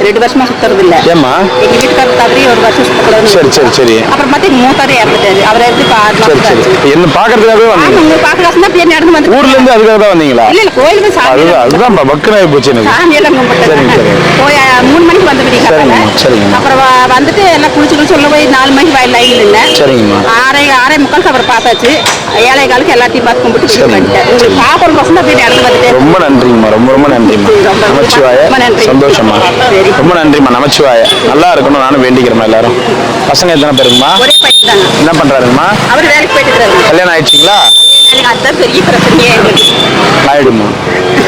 2 வருஷமா சுத்துறது இல்லை. ஏம்மா? எங்க வீட்டுக்காரர் தவறி 1 வருஷம் சுத்தக்கூடாது. சரி சரி சரி. அப்புறம் பார்த்தா எங்க மூத்தாரு இறந்துட்டாரு. அவர் இறந்து 6 சரி மாசம் சரி. ஆச்சு. என்ன பார்க்கறதுக்காகவே வந்தீங்க? ஆமா, உங்களுக்கு பார்க்கலாம் தான் பேர் நடந்து வந்து ஊர்ல இருந்து அதுக்காக தான் வந்தீங்களா? இல்ல இல்ல கோயிலுக்கு சாமி அதுதான் பக்கனாகி போச்சு எனக்கு. சாமி எல்லாம் சரிங்க, கும்பிட்டு சரிங்க. போய் 3 மணிக்கு வந்து சரிங்கம்மா, சரிங்கம்மா. அப்புறம் வந்துட்டு எல்லாம் குளிச்சு சொல்ல போய் 4 மணிக்கு வயல் லைன் நின்னேன். சரிங்கம்மா. 6:30 அப்புறம் பார்த்தாச்சு. 7:15 எல்லாத்தையும் பார்த்து கும்பிட்டு வீட்டுக்கு சரிங்க. வந்துட்டேன். உங்களுக்கு பாப்போம் பசங்க தான் போய் நடந்து வந்துட்டேன். ரொம்ப நன்றிங்கம்மா, ரொம்ப ரொம்ப நன்றிம்மா. நமச்சிவாய. ரொம்ப நன்றி. சந்தோஷமா, சரி. ரொம்ப நன்றிம்மா. நமச்சிவாய. நல்லா இருக்கணும், நானும் வேண்டிக்கிறேன் எல்லாரும். பசங்க எத்தனை பேருங்கம்மா? ஒரே பையன் தாங்க. என்ன பண்றாருங்கம்மா? அவர் வேலைக்கு போயிட்டு இருக்காரு. கல்யாணம் ஆயிடுச்சுங்களா? அதுதான் பெரிய பிரச்சனையே எங்களுக்கு. ஆயிடுமா?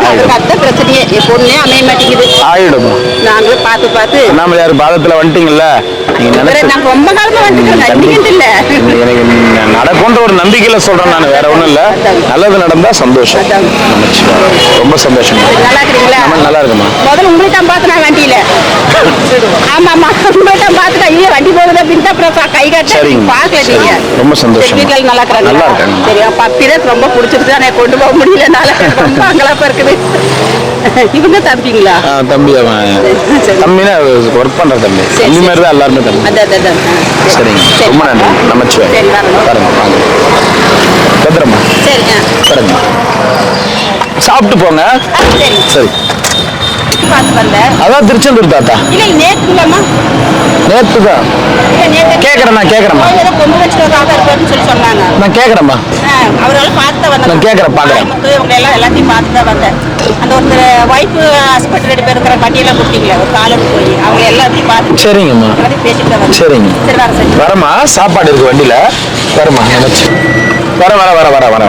அவருக்கு அதுதான் பிரச்சனையே. என் பொண்ணே அமைய மாட்டேங்குது. ஆயிடுமா? நாங்களும் பார்த்து அண்ணாமலையார் பாதத்துல வந்துட்டீங்கல்ல, நீங்க நினைச்சு நாங்க ரொம்ப காலமா வந்துட்டோம். நம்பிக்கிட்டு இல்ல. எனக்கு நடக்கும்ன்ற ஒரு நம்பிக்கையில சொல்றேன் நான், வேற ஒண்ணும் இல்ல. நல்லது நடந்தா சந்தோஷம். நமச்சிவாய. ரொம்ப சந்தோஷம். நல்லா இருக்கிறீங்களா? நல்லா இருக்குமா? முதல்ல உங்களை தான் பார்த்து நான் வண்டியில. ஆமா உங்களை தான் பார்த்துட்டா ஐயோ வண்டி போகுது அப்படின்னு தான் அப்புறம் கை காட்ட சரிங்க. பார்க்கல நீங்க. ரொம்ப சந்தோஷம். வீட்டில் நல்லா இருக்கிறாங்க. நல்லா இருக்காங்க. சரி, பப்பிரஸ் ரொம்ப பிடிச்சிருச்சு. நான் கொண்டு போக முடியலனால ரொம்ப அங்கலாப்பா இருக்குது. இவங்க தம்பிங்களா? தம்பி அவன் தம்பினா ஒர்க் பண்ற தம்பி. சரி, இந்த மாதிரி தான் எல்லாருமே தம்பி. அதான். சரிங்க, சரி. ரொம்ப நன்றி. நமச்சிவாய். சரி, வரேன். பாருங்க வாங்க. பத்திரமா சரிங்க. பாருங்க. சாப்பிட்டு போங்க. சரி சரி. பார்த்து வந்தேன். அதான் திருச்செந்தூர் தாத்தா. இல்ல நேற்றுலாமா? நேற்று தான் கேட்கறேன். நான் கேட்கறேம்மா. கொண்டு வச்சுட்டு இருப்பான்னு சொல்லி சொன்னாங்க. நான் கேட்கறேம்மா. அவரெல்லாம் பார்த்து வந்தேன். நான் கேட்கறேன், பார்க்கறேன். இவங்க எல்லாத்தையும் பார்த்து தான் வந்தேன். அந்த ஒருத்தர் ஒய்ஃப் ஹஸ்பண்ட் 2 பேர் இருக்கிற வண்டியெல்லாம் கொடுத்தீங்களே ஒரு காலேஜ் போய் அவங்க எல்லாத்தையும் பார்த்து சரிங்கம்மா. பேசிட்டு தான் வந்தேன். சரிங்க. சரி வர சரி. வரமா? சாப்பாடு இருக்கு வண்டியில. வரமா? நினைச்சு வர.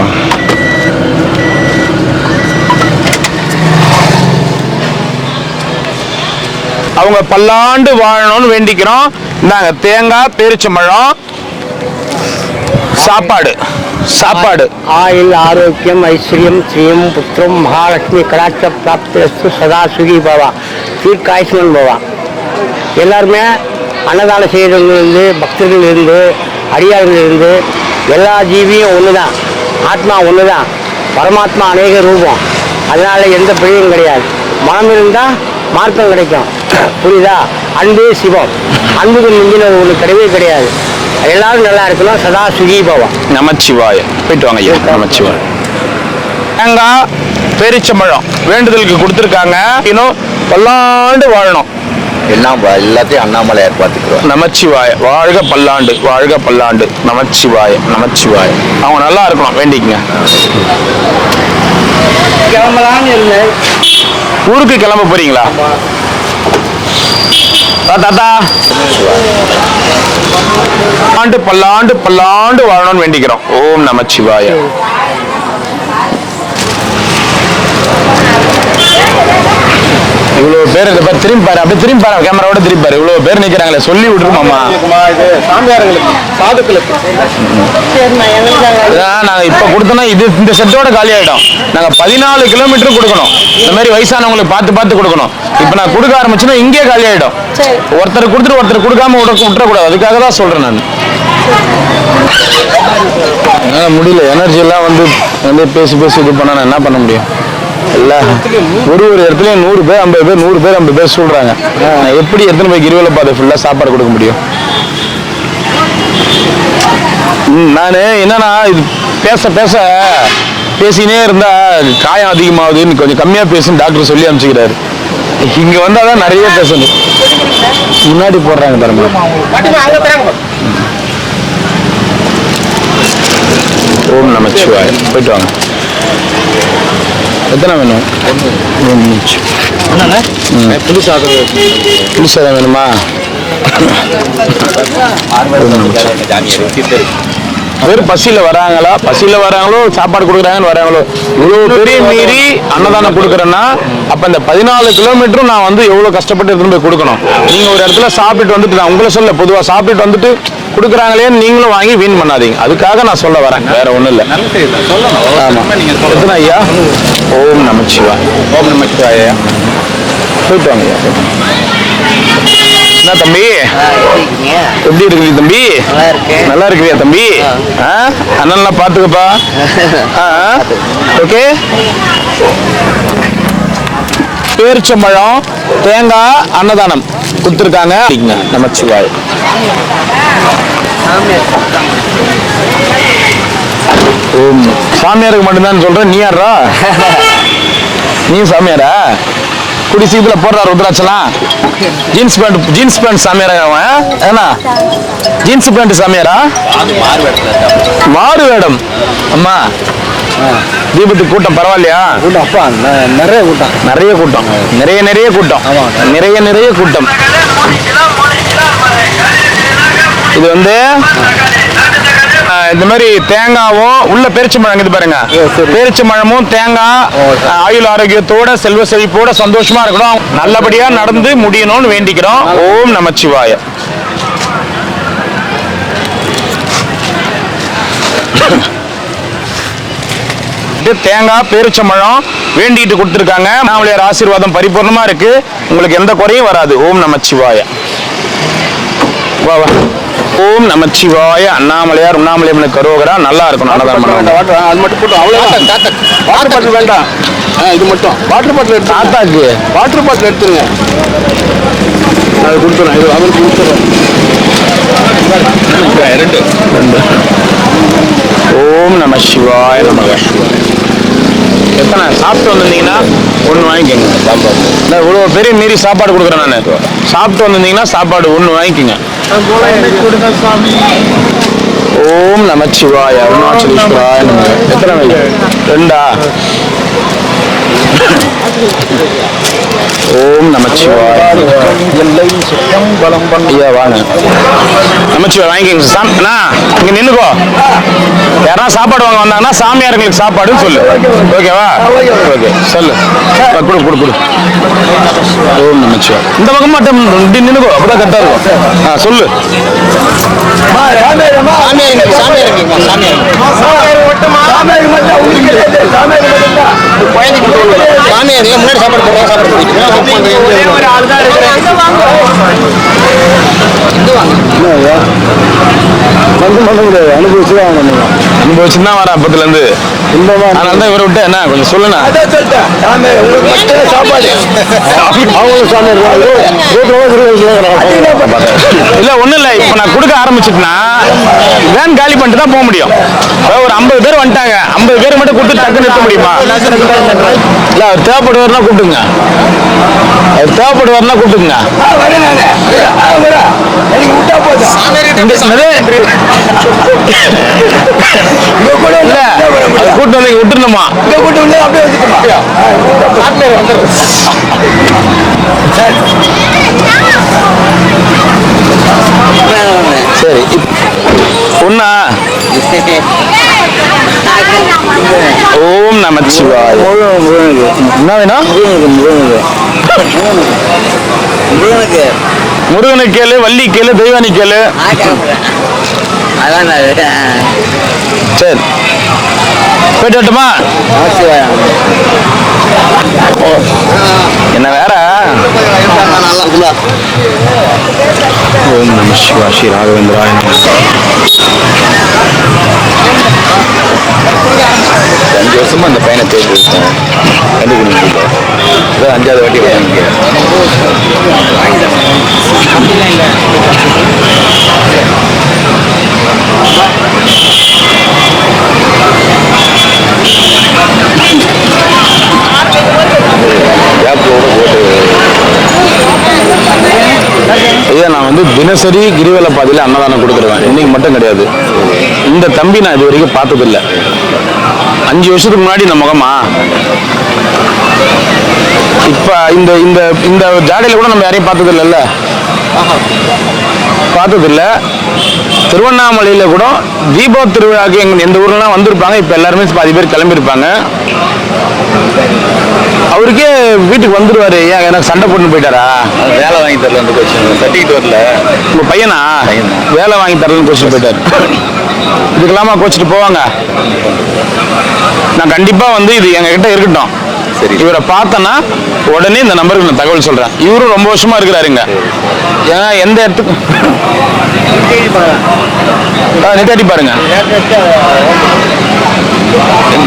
அவங்க பல்லாண்டு வாழணும்னு வேண்டிக்கிறோம். இந்தாங்க தேங்காய், பேரிச்சம்பழம், சாப்பாடு. ஆயுள் ஆரோக்கியம் ஐஸ்வர்யம் ஸ்ரீயம் புத்திரம் மகாலட்சுமி கடாட்ச பிராப்திரஸ்து சதா சுகி பவா தீர்க்காயுஷ்மன் பவா. எல்லாருமே அன்னதானம் செய்கிறவங்களிருந்து பக்தர்களிருந்து அடியார்களிருந்து எல்லா ஜீவியும் ஒன்று தான். ஆத்மா ஒன்று தான். பரமாத்மா அநேக ரூபம். அதனால் எந்த பிழையும் கிடையாது. மனம் இருந்தால் மார்க்கம் கிடைக்கும். புரியுதா? அன்பே சிவம். அன்புக்கு மிஞ்சினது ஒன்று கிடையவே கிடையாது. எல்லாரும் நல்லா இருக்கணும். சதா சுகி பவா. நமச்சிவாய. போயிட்டு வாங்க ஐயா. நமச்சிவாய. தேங்காய், பேரிச்சம்பழம் வேண்டுதலுக்கு கொடுத்துருக்காங்க. இன்னும் பல்லாண்டு வாழணும். எல்லாத்தையும் அண்ணாமலையார் பார்த்துக்குறோம். நமச்சிவாய. வாழ்க பல்லாண்டு. நமச்சிவாய. அவங்க நல்லா இருக்கணும் வேண்டிக்கங்க. கிளம்பலான்னு இருந்தேன். ஊருக்கு கிளம்ப போறீங்களா தாத்தா? பல்லாண்டு வாழணும்னு வேண்டிக்கிறோம். ஓம் நமச்சிவாய. இவ்வளவு பேர் இந்த பேர் திரும்பி பாரு, அப்படியே திரும்பி பாரு, கேமராவோட திரும்பி பாரு. இவ்வளவு பேர் நிக்கிறாங்களே, சொல்லி விட்டுருமாமா. நாங்க இப்ப கொடுத்தோம்னா இது இந்த செட்டோட காலி ஆயிடும். நாங்க 14 கிலோமீட்டர் கொடுக்கணும். இந்த மாதிரி வயசானவங்களுக்கு பார்த்து கொடுக்கணும். இப்ப நான் கொடுக்க ஆரம்பிச்சுன்னா இங்கே காலி ஆயிடும். ஒருத்தர் கொடுத்துட்டு ஒருத்தர் கொடுக்காம விட்டுறக்கூடாது. அதுக்காக தான் சொல்றேன் நான். முடியல, எனர்ஜி எல்லாம் வந்து பேசி இது பண்ண நான் என்ன பண்ண முடியும்? ஒரு இடத்துலயும் 100 பேர் 50 பேர் 50 பேர் சொல்றாங்க. நான் எப்படி எத்தனை போய் கிரிவல பாதை ஃபுல்லா சாப்பாடு கொடுக்க முடியும்? நான் என்னன்னா இது பேசினே இருந்தா காயம் அதிகமாகுதுன்னு கொஞ்சம் கம்மியா பேசுன்னு டாக்டர் சொல்லி அனுப்பிச்சுக்கிறாரு. இங்க வந்தாதான் நிறைய பேசணும். முன்னாடி போடுறாங்க தரமா. ஓம் நமச்சிவாய. போயிட்டு வாங்க. எத்தனை வேணும்? புது சாதம் வேணுமா? வெறும் பசியில வராங்களோ சாப்பாடு கொடுக்குறாங்கன்னு வராங்களோ, இவ்வளவு பெரிய மீறி அன்னதானம் கொடுக்குறேன்னா அப்ப இந்த 14 கிலோமீட்டரும் நான் வந்து எவ்வளவு கஷ்டப்பட்டு எடுத்துன்னு போய் கொடுக்கணும். நீங்க ஒரு இடத்துல சாப்பிட்டு வந்துட்டு, நான் உங்களை சொல்ல பொதுவா சாப்பிட்டு வந்துட்டு கொடுக்குறாங்களேன்னு நீங்களும் வாங்கி வீண் பண்ணாதீங்க. அதுக்காக நான் சொல்ல வரேன், வேற ஒண்ணும் இல்லை. எத்தனை ஐயா? ஓம் நமச்சிவாய. போயிட்டு வாங்க ஐயா. என்ன தம்பி எப்படி இருக்கு தம்பி? நல்லா இருக்கிறியா தம்பி? அண்ணன்லாம் பாத்துக்கப்பா. ஓகே. பேரிச்சம்பழம் தேங்காய் அன்னதானம் கொடுத்துருக்காங்க. நமச்சிவாய். சாமியாருக்கு மட்டும்தான் சொல்றேன். நீ யாரா? நீ சாமியாரா? குடி சீத்துல போடுறாரு ருத்ராட்சலாம். ஜீன்ஸ் பேண்ட் சாமியாரா அவன்? ஏன்னா ஜீன்ஸ் பேண்ட் சாமியாரா? மாறு வேடம். அம்மா தீபத்துக்கு கூட்டம் பரவாயில்லையா? கூட்டம் அப்பா நிறைய கூட்டம் நிறைய கூட்டம் நிறைய கூட்டம். இது வந்து இந்த மாதிரி தேங்காவும் உள்ள பேரிச்சம்பழம் இது பாருங்க. பேரிச்சம்பழமும் தேங்காய் ஆயுள் ஆரோக்கியத்தோட செல்வ செழிப்போட சந்தோஷமா இருக்கணும், நல்லபடியா நடந்து முடியணும்னு வேண்டிக்கிறோம். ஓம் நமச்சிவாய. தேங்காய் பேரிச்சம்பழம் வேண்டிட்டு கொடுத்துருக்காங்க. அண்ணாமலையார் ஆசீர்வாதம் பரிபூர்ணமா இருக்கு. உங்களுக்கு எந்த குறையும் வராது. ஓம் நமச்சிவாய. வா வா. ஓம் நமச்சிவாய. அண்ணாமலையார் உண்ணாமலையம்மனுக்கு கரோகரா. நல்லா இருக்கும். அது மட்டும் போட்டோம். அவ்வளவுதான். வாட்டர் பாட்டில் வேண்டாம். இது மட்டும் வாட்டர் பாட்டில் எடுத்து தாத்தாக்கு வாட்டர் பாட்டில் எடுத்துருங்க. அது கொடுத்துறேன். இது அவருக்கு கொடுத்துறேன். ரெண்டு. ஓம் நம சிவாய நமக. எத்தனை சாப்பிட்டு வந்திருந்தீங்கன்னா ஒன்று வாங்கிக்கோங்க. சாப்பாடு இவ்வளோ பெரிய மீறி சாப்பாடு கொடுக்குறேன் நான். சாப்பிட்டு வந்திருந்தீங்கன்னா சாப்பாடு ஒன்று வாங்கிக்கோங்க. ஓம் நமச்சிவாய அருணாச்சலேஸ்வராய நமக. எத்தனை வாங்கி? ரெண்டா? ஓம் நமச்சிவாய. ஐயா வாங்க. நமச்சிவாய வாங்கிக்கோங்க. சாமிண்ணா இங்க நின்னுக்கோ. யாரா சாப்பாடு வாங்க வந்தாங்கன்னா சாமியார்களுக்கு சாப்பாடுன்னு சொல்லு. ஓகேவா? ஓகே சொல்லு. கொடு. ஓம் நமச்சிவாய. இந்த பக்கம் மட்டும் நின்னுக்கோ. அப்பதான் கரெக்டா இருக்கும். சொல்லு. முன்னாடி சாப்பாடு அனுபவிச்சுதான் வர அப்பத்துல இருந்து. அதனால தான் இவரை விட்டு என்ன கொஞ்சம் சொல்லுண்ணா. இல்ல ஒண்ணும் இல்ல. இப்ப நான் கொடுக்க ஆரம்பிச்சுட்டேன்னா வேன் காலி பண்ணிட்டு தான் போக முடியும். ஒரு 50 பேர் வந்துட்டாங்க. 50 பேர் மட்டும் கொடுத்து டக்கு நிறுத்த முடியுமா? இல்ல அவர் தேவைப்படுவார்னா கூப்பிட்டுங்க. கூப்பிட்டுங்க. கூட்டு வந்து விட்டுருந்தோமா? சரி பொண்ணா? ஓம் நமச்சிவாய. என்ன வேணும்? முருகனுக்கு கேளு, வள்ளி கேளு, தெய்வானி கேளு. சரி போயிட்டு வரட்டுமா? என்ன வேற? ஓம் நம சிவா ஸ்ரீ ராகவேந்திராய. 5 வருஷமா அந்த பையனை தேடி இருக்கேன். கண்டுபிடிக்க 5வது வாட்டி வாங்கிக்க. ஐயா நான் வந்து தினசரி கிரிவல பாதையில் அன்னதானம் கொடுத்துருவேன். இன்னைக்கு மட்டும் கிடையாது. இந்த தம்பி நான் இது வரைக்கும் பார்த்ததில்லை. 5 வருஷத்துக்கு முன்னாடி இந்த முகமா இப்ப இந்த இந்த இந்த ஜாடையில கூட நம்ம யாரையும் பார்த்ததில்லைல்ல. பார்த்ததில்லை. திருவண்ணாமலையில கூட தீப திருவிழாக்கு எந்த ஊர்லாம் வந்திருப்பாங்க. இப்ப எல்லாருமே பாதி பேர் கிளம்பியிருப்பாங்க. அவருக்கே வீட்டுக்கு வந்துருவாரு. ஏன் எனக்கு சண்டை போட்டு போயிட்டாரா? வேலை வாங்கி தரலன்னு கோச்சிங் சர்டிஃபிகேட் வரல. உங்க பையனா? வேலை வாங்கி தரலன்னு கோச்சிட்டு போயிட்டாரு. இதுக்கெல்லாமா கோச்சிட்டு போவாங்க? நான் கண்டிப்பா வந்து இது எங்க கிட்ட இருக்கட்டும். சரி. இவரை பார்த்தேன்னா உடனே இந்த நம்பருக்கு நான் தகவல் சொல்றேன். இவரும் ரொம்ப வருஷமா இருக்கிறாருங்க. ஏன்னா எந்த இடத்துக்கு நெட்டாட்டி பாருங்க.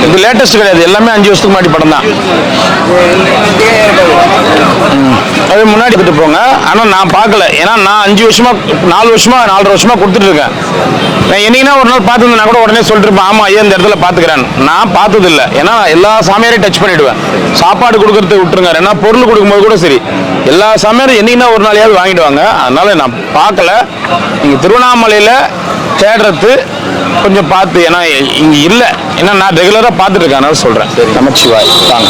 இது லேட்டஸ்ட் கிடையாது, எல்லாமே 5 வருஷத்துக்கு முன்னாடி படம் தான். அது முன்னாடி எடுத்துட்டு போங்க. ஆனால் நான் பார்க்கல, ஏன்னா நான் 5 வருஷமா 4 வருஷமா 4.5 வருஷமா கொடுத்துட்டு இருக்கேன். நான் என்னைக்குன்னா ஒரு நாள் பார்த்துருந்தேன் கூட உடனே சொல்லிட்டு இருப்பேன், ஆமா ஐயா இந்த இடத்துல பார்த்துக்கிறேன். நான் பார்த்தது இல்லை, ஏன்னா எல்லா சாமியாரையும் டச் பண்ணிடுவேன். சாப்பாடு கொடுக்கறதுக்கு விட்டுருங்க, ஏன்னா பொருள் கொடுக்கும்போது கூட சரி, எல்லா சாமியாரும் என்னைக்குன்னா ஒரு நாளையாவது வாங்கிடுவாங்க. அதனால நான் பார்க்கல. நீங்கள் திருவண்ணாமலையில் தேடுறது கொஞ்சம் பார்த்து, ஏன்னா இங்கே இல்லை, ஏன்னா நான் ரெகுலராக பார்த்துட்டு இருக்கேன், அதனால சொல்கிறேன். நமச்சிவாய் வாங்க.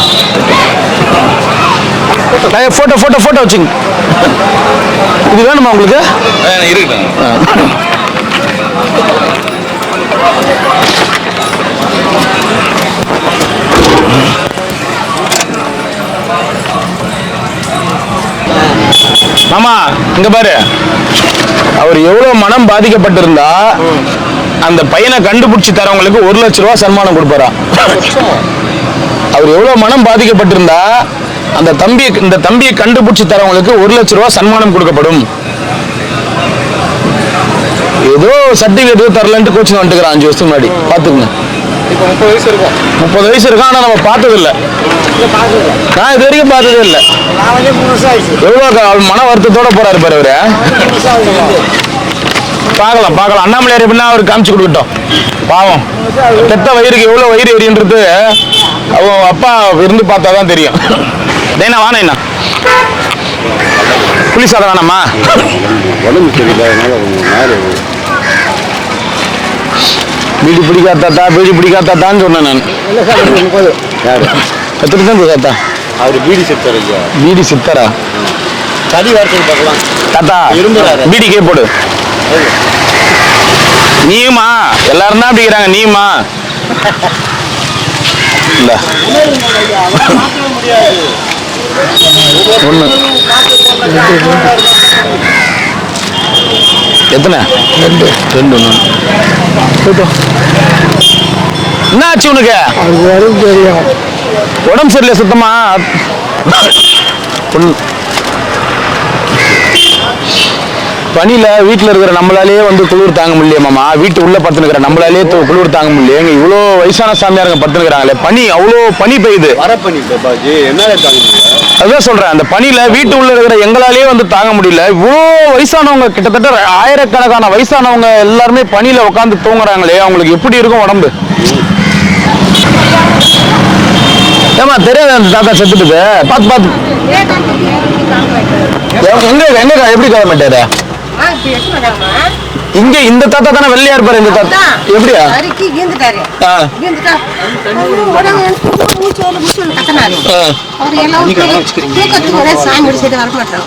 ஃபோட்டோ ஃபோட்டோ ஃபோட்டோ வச்சுங்க. இது வேணுமா உங்களுக்கு? இருக்குங்க. மாமா இங்க பாரு, அவர் எவ்வளவு மனம் பாதிக்கப்பட்டிருந்தா அந்த பையனை கண்டுபிடிச்சு தரவங்களுக்கு 1 லட்ச ரூபாய் சன்மானம் கொடுப்பாரா? அவர் எவ்வளவு மனம் பாதிக்கப்பட்டிருந்தா இந்த தம்பியை கண்டுபிடிச்சு தரவங்களுக்கு 1 லட்ச ரூபாய் சன்மானம் கொடுக்கப்படும். ஏதோ சர்டிபிகேட் ஏதோ தரலன்ட்டு கோச்சிங் வந்துட்டுக்கிறான் 5 வருஷத்துக்கு முன்னாடி. பாத்துக்குங்க. 30 வயசு இருக்கும். ஆனா நம்ம பார்த்தது இல்லை. நான் இது வரைக்கும் பார்த்ததே இல்லை. எவ்வளவு மன வருத்தத்தோட போறாரு பாரு அவரு. பார்க்கலாம். அண்ணாமலையார் எப்படின்னா அவருக்கு காமிச்சு கொடுக்கட்டும். பாவம், பெத்த வயிறுக்கு எவ்வளவு வயிறு எரின்றது அவன் அப்பா இருந்து பார்த்தாதான் தெரியும். தேனா வானா என்ன புளி சாதம் வேணாமா? உடம்பு சரியில்லை. பீடி பிடிக்காத்தான்னு சொன்னேன் நான். எத்தனை தான் தாத்தா? அவர் பீடி சித்தர் ஐயா. பீடி சித்தரா? தடி வாரத்துக்கு பார்க்கலாம் தாத்தா. பீடி கே போடு. நீயுமா? எல்லாரும் தான் அப்படிங்கிறாங்க. நீயுமா? இல்ல ஒண்ணு எத்தனை? 2 என்ன ஆச்சு உனக்கு? உடம்பு சரியில்லை சுத்தமா? பனியில வீட்டுல இருக்கிற நம்மளாலேயே குளிர் தாங்க முடியல மாமா. வீட்டு உள்ள படுத்துனுக்கிற நம்மளாலேயே குளிர் தாங்க முடியல. எங்க இவ்வளோ வயசான சாமியாருங்க படுத்துனுக்கிறாங்களே. பனி அவ்வளோ பனி பெய்யுது. அதான் சொல்றேன், அந்த பனியில வீட்டு உள்ள இருக்கிற எங்களாலேயே தாங்க முடியல. இவ்வளோ வயசானவங்க, கிட்டத்தட்ட 1000கணக்கான வயசானவங்க எல்லாருமே பனியில உட்காந்து தூங்குறாங்களே, அவங்களுக்கு எப்படி இருக்கும் உடம்பு? ஏமா தெரியாது அந்த தாத்தா செத்துட்டு பார்த்து எங்க எப்படி கிளம்ப மாட்டாரு? இங்க இந்த தாத்தா தானே வெள்ளையா இருப்பாரு. இந்த தாத்தா எப்படியா?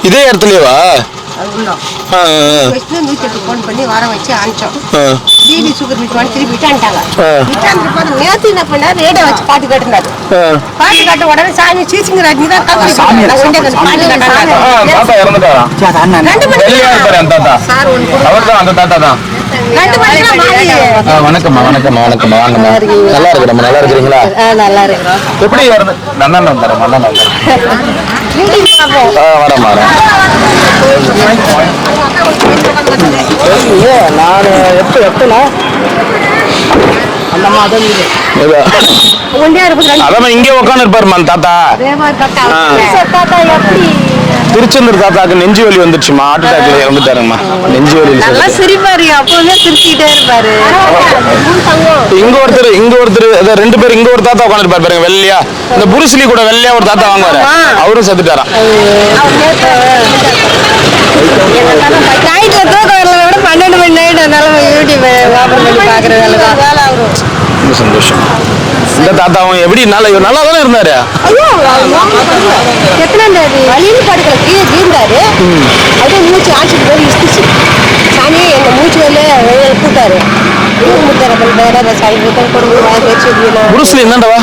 இதே இடத்துலயேவா? போன் பண்ணி வர வச்சு அனுப்பிச்சோம். பிபி சுகர் விட்டு திருப்பி விட்டான்ட்டாங்க. நேத்து என்ன பண்ணாரு, ரேடியோ வச்சு பாட்டு கேட்டுனாரு. பாட்டு கேட்ட உடனே சாமி சீச்சிங்கிறாரு. நீதான் வணக்கம்மா. வணக்கம்மா. வாங்கம்மா. நல்லா இருக்கிறோம். நல்லா இருக்கிறீங்களா? நல்லா இருக்கிறோம். எப்படி வருது? நன்னா வரேன். அதான் இங்கே உட்காந்து இருப்பாருமா தாத்தா. திருச்செந்தூர் தாத்தாக்கு நெஞ்சு வலி வந்துருச்சுமா. ஹார்ட் அட்டாக்ல இறந்துட்டாருங்கம்மா. நெஞ்சு வலி நல்லா சிரிப்பாரு, அப்பவே சிரிச்சிட்டே இருப்பாரு. இங்க ஒருத்தர் 2 பேர். இங்க ஒரு தாத்தா உட்காந்து இருப்பாரு பாருங்க, வெள்ளையா. இந்த புருஸ்லி கூட வெள்ளையா ஒரு தாத்தா வாங்குவாரு, அவரும் செத்துட்டாராம். நைட்ல தூக்கம் வரல விட 12 மணி நைட் அதனால யூடியூப் ஓபன் பண்ணி பாக்குற வேலை தான். ரொம்ப சந்தோஷம். இந்த தாத்தாவும் எப்படி நல்லா தானே இருந்தாரு. எத்தனாம் தேதி வழியில் படுக்கிற கீழே கீழ்ந்தாரு. அப்படியே மூச்சு ஆட்சிட்டு போய் இஷ்டிச்சு. சாமி எங்க மூச்சு வெளில கூட்டாரு. புருஸ்லி என்னண்டவா?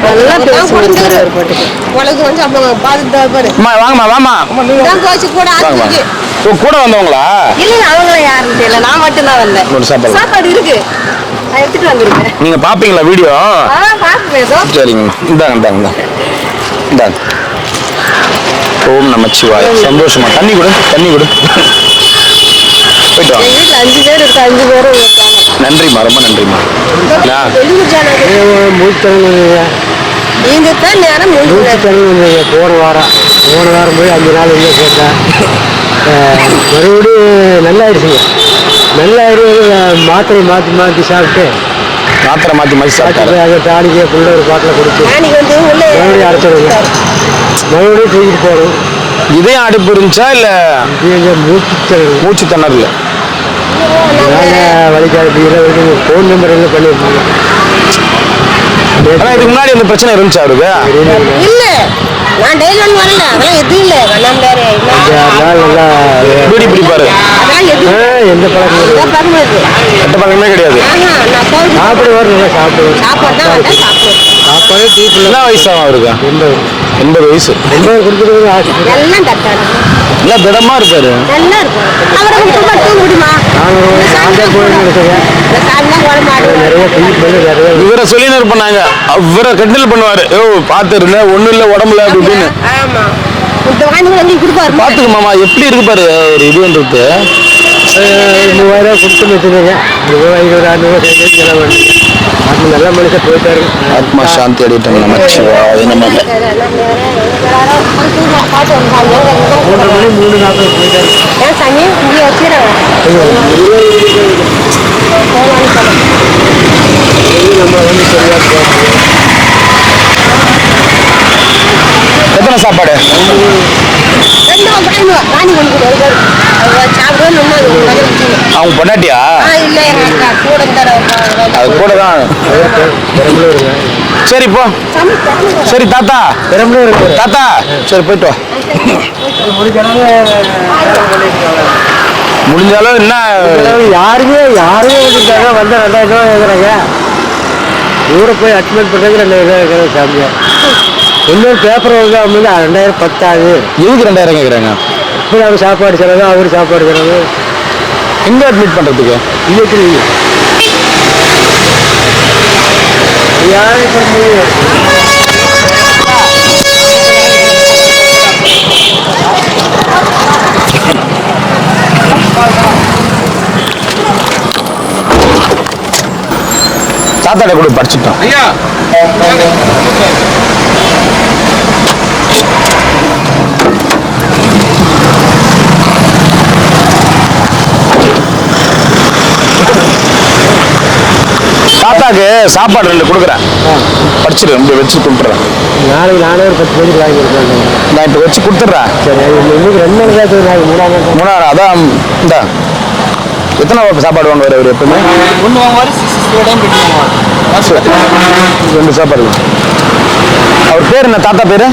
நல்லா பேசுவாரு. உலகு வந்து அப்ப பாத்துட்டு இருப்பாரு. வாங்கம்மா வாமா. கூட வந்தவங்களா? இல்ல அவங்கள யாரும் தெரியல, நான் மட்டும் தான் வந்தேன். சாப்பாடு இருக்கு, எடுத்துட்டு வந்துருக்கேன். நீங்க பாப்பீங்களா வீடியோ? பாப்பேன். சரிங்கம்மா. இந்தாங்க. இந்தாங்க. ஓம் நமச்சிவாய. சந்தோஷமா தண்ணி கொடு போயிட்டு வாங்க. வீட்டில் 5 பேர் இருக்கு, 5 பேரும் இருக்காங்க. நன்றிம்மா, ரொம்ப நன்றிம்மா. நீங்க தான் நேரம் போன வாரம் போய் 5 நாள் இங்கே போட்டேன். மறுபடியும் நல்லாயிடுச்சுங்க. நல்லாயிரு மாத்திரை மாற்றி சாப்பிட்டு சாப்பிட்டாரு. அதை டானிக்கு புள்ள ஒரு பாட்டில் கொடுத்து மறுபடியும் அரைச்சிடுங்க. மறுபடியும் தூக்கிட்டு போகணும். இதயம் அடுப்பு இருந்துச்சா இல்ல மூச்சு திணறல? வழிகாட்டு ஃபோன் நம்பர் எல்லாம் பண்ணியிருப்பாங்க. ஆனா இதுக்கு முன்னாடி அந்த பிரச்சனை இருந்துச்சு அவருக்கு? இல்ல, நான் டெய்லி ஒன்று வரல, அதெல்லாம் எதுவும் இல்லை. பீடி பிடிப்பாரு? அதெல்லாம் எதுவும் எந்த பழக்கம் கெட்ட பழக்கமே கிடையாது. சாப்பிட வரல. சாப்பாடு தான் வந்தா சாப்பிடுவேன். சாப்பாடு டீப்பில் என்ன வயசாகும் அவருக்கு? 80 வயசு. 80 கொடுத்துருக்குது. எல்லாம் தட்டாரு, நல்லா திடமா இருப்பாரு. நல்லா இருக்கும். அவரை விட்டு தூங்க முடியுமா? நிறைய டீப் பண்ணி நிறைய இவரை சொல்லி பண்ணாங்க, அவரை கண்டில் பண்ணுவாரு. பாத்து இருந்த ஒண்ணு இல்ல உடம்புல அப்படின்னு. ஆமா, இந்த வாங்கி வந்து கொடுப்பாரு. பாத்துக்க மாமா எப்படி இருக்கு பாரு ஒரு இதுன்றது. 3000 கொடுத்து வச்சுருங்க. 500 செலவு அது நல்ல மனுஷன் போயிட்டாரு. ஆத்மா சாந்தி அடையட்டும். நமச்சிவாய. 3 மணி 3:40 போயிட்டாரு. ஏன் சாமி இங்கே வச்சுக்கிறேன். நம்ம வந்து சரியா எத்தனை சாப்பாடு? 2 வாங்கி கொண்டு சாப்பிடுவோம். அவங்க பொண்டாட்டியா? இல்ல, எங்க கூட அது கூட தான். சரி போ. சரி தாத்தா, தாத்தா சரி போயிட்டு வா. முடிஞ்சாலும் என்ன யாருமே வந்துருக்காங்க. வந்த 2000 ரூபா கேட்குறாங்க. ஊரை போய் அட்மிட் பண்ணுறதுக்கு 2000 கேட்குறாங்க. சாமியா இன்னொரு பேப்பர் வந்து அவங்க 2000 பத்தாது. எதுக்கு 2000 கேட்குறாங்க? இப்போ அவங்க சாப்பாடு செலவு, அவரு சாப்பாடு செலவு. எங்க அட்மிட் பண்றதுக்கு? இன்னைக்கு தாத்தாட கூட படிச்சுட்டோம். தாத்தாக்கு சாப்பாடு 2 கொடுக்குறேன். படிச்சுட்டு இப்படி வச்சு கொடுத்துட்றேன். நாளைக்கு நானே ஒரு 10 மணிக்கு வாங்கியிருக்கேன். நான் இப்போ வச்சு கொடுத்துட்றேன். சரி, இன்னைக்கு 2 நாள் தான். நாளைக்கு 3 நாள். அதான் இந்த எத்தனை சாப்பாடு வாங்குவார் அவர் எப்பவுமே? 1 வாங்குவாரு, 6 டைம் கட்டி வாங்குவார். 2 சாப்பாடு. அவர் பேர் என்ன? தாத்தா பேரு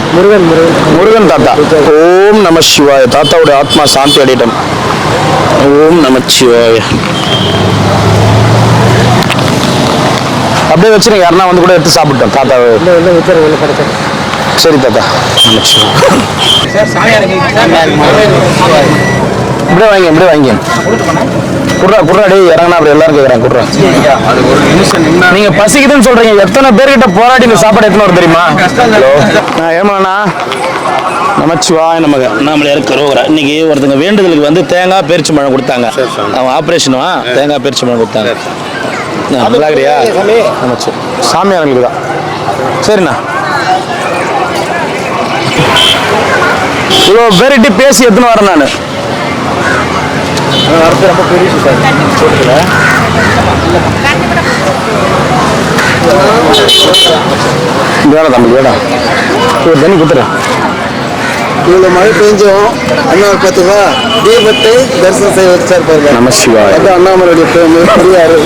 முருகன் தாத்தா. ஓம் நம சிவாய. தாத்தாவுடைய ஆத்மா சாந்தி அடையட்டும். ஓம் நம சிவாய. அப்படியே வச்சிருங்க, யாருன்னா வந்து கூட எடுத்து சாப்பிட்டோம். தாத்தா சரி தாத்தா. இப்படியே வாங்க குர்ரா டே இறங்கினா அப்படி எல்லாரும் கேட்குறாங்க. குர்ரா நீங்க பசிக்குதுன்னு சொல்றீங்க. எத்தனை பேர்கிட்ட போராடி இந்த சாப்பாடு எத்தனை வரும் தெரியுமா? ஹலோ ஏமாண்ணா நமச்சிவாய நமக்கு நம்மளே கரோகரா. இன்னைக்கு ஒருத்தங்க வேண்டுதலுக்கு வந்து தேங்காய் பேரிச்சம்பழம் கொடுத்தாங்க. அவன் ஆப்ரேஷனுவா தேங்காய் பேரிச்சம்பழம் கொடுத்தாங்க. நல்லாகிறியா? சாமியார்களுக்கு தான். சரிண்ணா, இவ்வளோ பேர்கிட்ட பேசி எத்தனை வரேன் நான். வரது ரொம்ப பெரிய வேணாம் தம்பி வேணாம். ஒரு தண்ணி கொடுத்துறேன். இவ்வளோ மழை பெஞ்சோம். அண்ணா 10 ரூபா தீபத்தை தரிசனம் செய்ய வச்சார் பாருங்க. நம சிவாய. அது அண்ணாமலையுடைய பெரியாரு.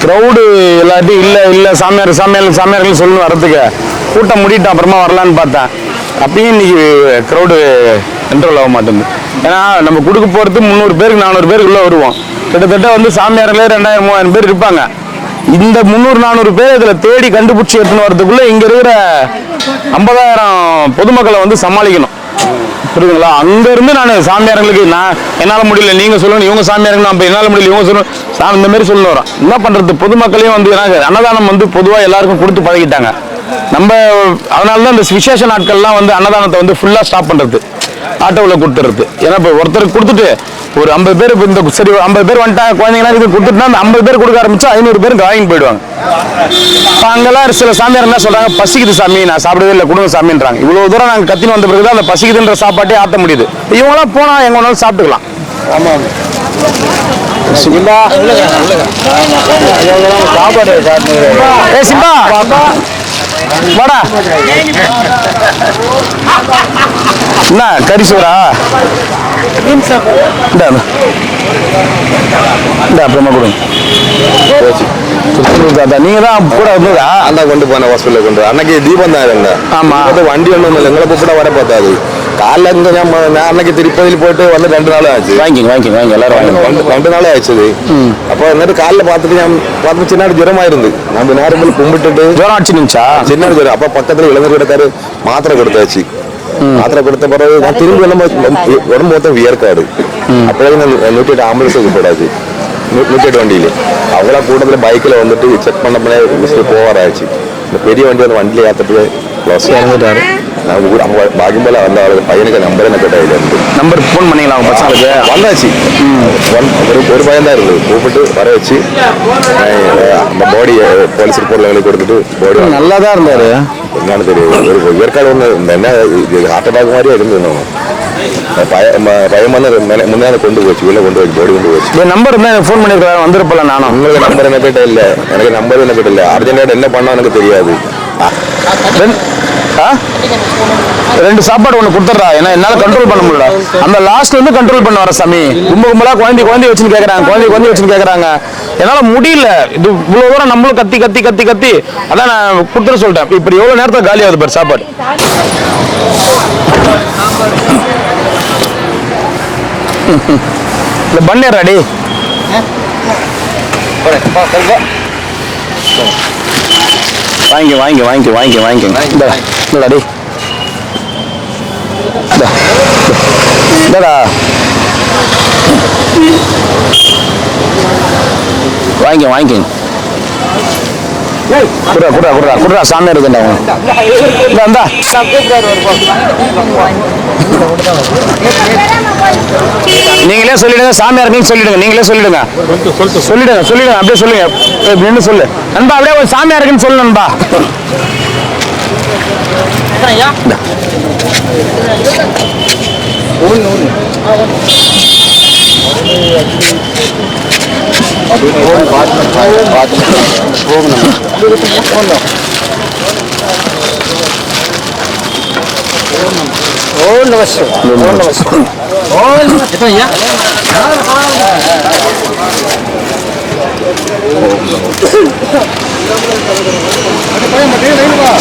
க்ரௌடு எல்லாத்தையும் இல்லை சாமியார்கள் சொல்லணும் வரதுக்கு. கூட்டம் முடிட்டு அப்புறமா வரலான்னு பார்த்தேன். அப்பயும் இன்னைக்கு க்ரௌடு கண்ட்ரோல் ஆக மாட்டேங்குது. ஏன்னா நம்ம கொடுக்க போகிறது 300 பேருக்கு 400 பேருக்குள்ளே வருவோம். கிட்டத்தட்ட வந்து சாமியார்களே 2000-3000 பேர் இருப்பாங்க. இந்த 300-400 பேர் இதில் தேடி கண்டுபிடிச்சி எடுத்துன்னு வரதுக்குள்ளே இங்கே இருக்கிற 50,000 பொதுமக்களை வந்து சமாளிக்கணும். புரியுதுங்களா? அங்க இருந்து நான் சாமியார்களுக்கு நான் என்னால முடியல நீங்க சொல்லணும், இவங்க சாமியார்கள் நான் என்னால முடியல இவங்க சொல்லணும், சாமி இந்த மாதிரி சொல்லணும் வரோம். என்ன பண்றது, பொதுமக்களையும் வந்து அன்னதானம் வந்து பொதுவா எல்லாருக்கும் கொடுத்து பழகிட்டாங்க. நம்ம அதனாலதான் இந்த விசேஷ நாட்கள்லாம் வந்து அன்னதானத்தை வந்து ஃபுல்லா ஸ்டாப் பண்றது, ஆட்டோவில் கொடுத்துறது. ஏன்னா இப்போ ஒருத்தருக்கு கொடுத்துட்டு ஒரு 50 பேர் இந்த சரி 50 பேர் வந்துட்டாங்க குழந்தைங்களாம் இது கொடுத்துட்டா அந்த 50 பேர் கொடுக்க ஆரம்பிச்சா 500 பேருக்கு வாங்கி போயிடுவாங்க. இப்போ அங்கெல்லாம் சில சாமியார் என்ன சொல்றாங்க, பசிக்குது சாமி நான் சாப்பிடவே இல்லை கொடுங்க சாமின்றாங்க. இவ்வளவு தூரம் நாங்கள் கத்தின்னு வந்த பிறகுதான் அந்த பசிக்குதுன்ற சாப்பாட்டே ஆட்ட முடியுது. இவங்களாம் போனா எங்க வேணாலும் சாப்பிட்டுக்கலாம். ஆமாம் சிம்பா சாப்பாடு ஏ சிம்பா வாடா. என்ன கறி சோறா? அப்புறமா கொடுங்க. நீங்க தான் கூட வந்ததா? அந்த கொண்டு போன ஹாஸ்பிட்டல் கொண்டு அன்னைக்கு தீபம் தான் இருங்க. ஆமா வண்டி ஒன்றும் இல்லை, எங்களை கூப்பிட வர பார்த்தாது. காலைல இருந்து நான் அன்னைக்கு திருப்பதியில் போயிட்டு வந்து 2 நாள் ஆச்சு. வாங்கி எல்லாரும் 2 நாளே ஆச்சு. அப்போ வந்துட்டு காலைல பார்த்துட்டு சின்ன ஜுரமா இருந்து நம்ம நேரம் கும்பிட்டுட்டு ஜுரம் அடிச்சுச்சா? சின்ன ஜுரம். அப்போ பக்கத்துல இளைஞர் கிடக்காரு, மாத்திரை கொடுத்தாச்சு. மாத்திரை கொடுத்த பிறகு நான் திரும்பி நம்ம உடம்பு மொத்தம் வியர்க்காடு. அப்போதான் 108 ஆம்புலன்ஸுக்கு போடாது, 108 வண்டியில அவங்களா கூட்டத்தில் பைக்கில் வந்துட்டு செக் பண்ண போவாராச்சு. இந்த பெரிய வண்டி வந்து வண்டியில ஏற்றிட்டு இறந்துட்டாரு. பாக்கியம் போல அந்த பையனுக்கு நம்பர் என்ன கேட்டா இருந்து நம்பர் ஃபோன் பண்ணிங்களா அவங்க பசங்களுக்கு? வந்தாச்சு. ஒரு பையன் தான் இருந்தது, கூப்பிட்டு வர வச்சு பாடி போலீஸ் ரிப்போர்ட்ல கொடுத்துட்டு பாடி நல்லா தான் இருந்தாரு. என்னன்னு தெரியும், ஒரு ஏற்காடு ஒன்று என்ன ஹார்ட் அட்டாக் மாதிரியே இருந்தோம். பயம் வந்து முன்னாடி கொண்டு போச்சு, உள்ள கொண்டு போச்சு, பாடி கொண்டு போச்சு. நம்பர் இருந்தால் ஃபோன் பண்ணிருக்காரு வந்திருப்பல. நானும் உங்களுக்கு நம்பர் என்ன கேட்ட இல்லை, எனக்கு நம்பர் என்ன கேட்ட இல்லை. அர்ஜென்டாக என்ன பண்ணா எனக்கு தெரியாது. 2 சாப்பாடு ஒன்று கொடுத்துட்றா, ஏன்னா என்னால் கண்ட்ரோல் பண்ண முடியல. அந்த லாஸ்ட்ல இருந்து கண்ட்ரோல் பண்ண வர சாமி. கும்பலா குழந்தை வச்சுன்னு கேட்கறாங்க, என்னால் முடியல. இது இவ்வளோ தூரம் நம்மளும் கத்தி கத்தி கத்தி கத்தி அதான் நான் கொடுத்துட சொல்லிட்டேன். இப்படி எவ்வளோ நேரத்தில் காலி ஆகுது பாரு சாப்பாடு. இந்த பண்ணேர் அடி வாங்கி அடி வாங்கி குடுறா சாமி இருக்குண்டா. நீங்களே சொல்லிடுங்க, சாமியார் இருக்குன்னு சொல்லிடுங்க. நீங்களே சொல்லிடுங்க அப்படியே சொல்லுங்க. நின்று சொல்லு நண்பா, அப்படியே ஒரு சாமியார் இருக்குன்னு சொல்லு நண்பா.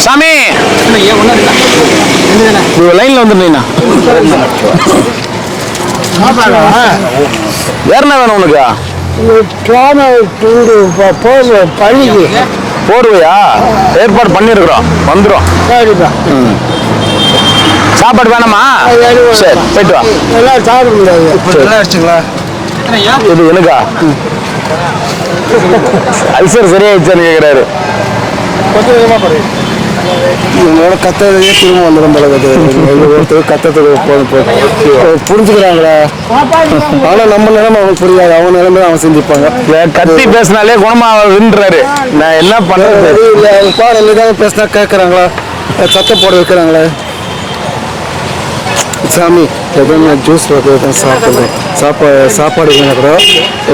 சாமி லைன்ல வந்துருந்தீங்கன்னா வேற என்ன வேணும் உனக்கு? பள்ளிக்கு போடுவையா? ஏற்பாடு பண்ணிருக்கிறோம், வந்துடும். சாப்பாடு வேணாமா? சரி போயிட்டு வா. எல்லாம் சாப்பிட முடியாது. இது எனக்கா? அல்சர் சரியாயிடுச்சான்னு கேட்கிறாரு. இவங்களோட கத்ததையே திரும்ப வந்துடும் போல புரிஞ்சுக்கிறாங்களா? ஆனா நம்ம நிலைமை அவனுக்கு புரியாது, அவங்க நிலைமை அவன் சிந்திப்பாங்க. கத்தி பேசினாலே குணமாகுதுன்றாரு. நான் என்ன பண்றது? பாடம் பேசினா கேட்கறாங்களா? சத்தம் போட வைக்கிறாங்களே. சாமி ஏதோ ஜூஸ் வகை தான் சாப்பிடுறேன். சாப்பாடு இல்லைன்னா கூட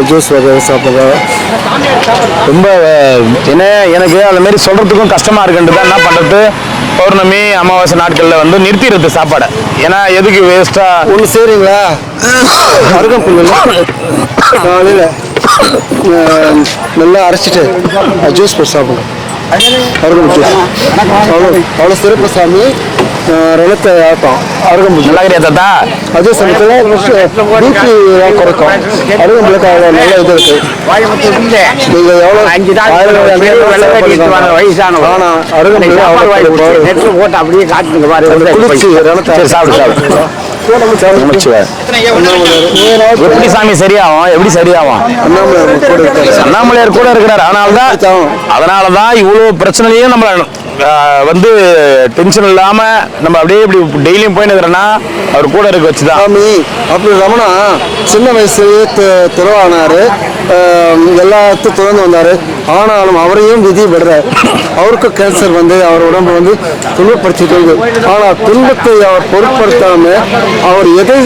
ஜூஸ் வகை சாப்பிடுறேன். ரொம்ப என்ன எனக்கு அந்த மாதிரி சொல்றதுக்கும் கஷ்டமா இருக்குன்றது. என்ன பண்றது, பௌர்ணமி அமாவாசை நாட்கள்ல வந்து நிறுத்திடுறது சாப்பாடை. ஏன்னா எதுக்கு வேஸ்டா ஒன்று செய்றீங்களா? அருகம்புல்ல காலையில் நல்லா அரைச்சிட்டு ஜூஸ் போட்டு சாப்பிடுங்க. அருகம்புல் ஜூஸ் அவ்வளோ சிறப்பு சாமி. ரணத்தை ஆட்டம் அருகம்புல் நல்லா இருக்கிறியா தாத்தா? அதே சமயத்தில் பிபி குறைக்கும் அருகம்புலுக்கு அவ்வளோ நல்ல இது இருக்கு. நீங்க எவ்வளோ 5 நாள் வயசான ஆனா அருகம்புல் போட்டு அப்படியே காட்டுங்க பாரு குளிச்சு ரணத்தை சாப்பிடு. எப்படி சாமி சரியாகும்? எப்படி சரியாகும்? அண்ணாமலையார் கூட இருக்கிறார். அதனாலதான் இவ்வளவு பிரச்சனையும் நம்ம வந்து டென்ஷன் இல்லாம நம்ம அப்படியே இப்படி டெய்லியும் போயின்னு இருக்கிறோன்னா அவர் கூட இருக்க வச்சுதான். அப்படி ரமணா சின்ன வயசுலயே துறவானாரு, எல்லாத்தையும் துறந்து வந்தாரு. ஆனாலும் அவரையும் விதி விடுறாரு. அவருக்கு கேன்சர் வந்து அவர் உடம்பு வந்து துன்பப்படுத்திட்டு இருக்கு. ஆனால் துன்பத்தை அவர் பொருட்படுத்தாம அவர் எதை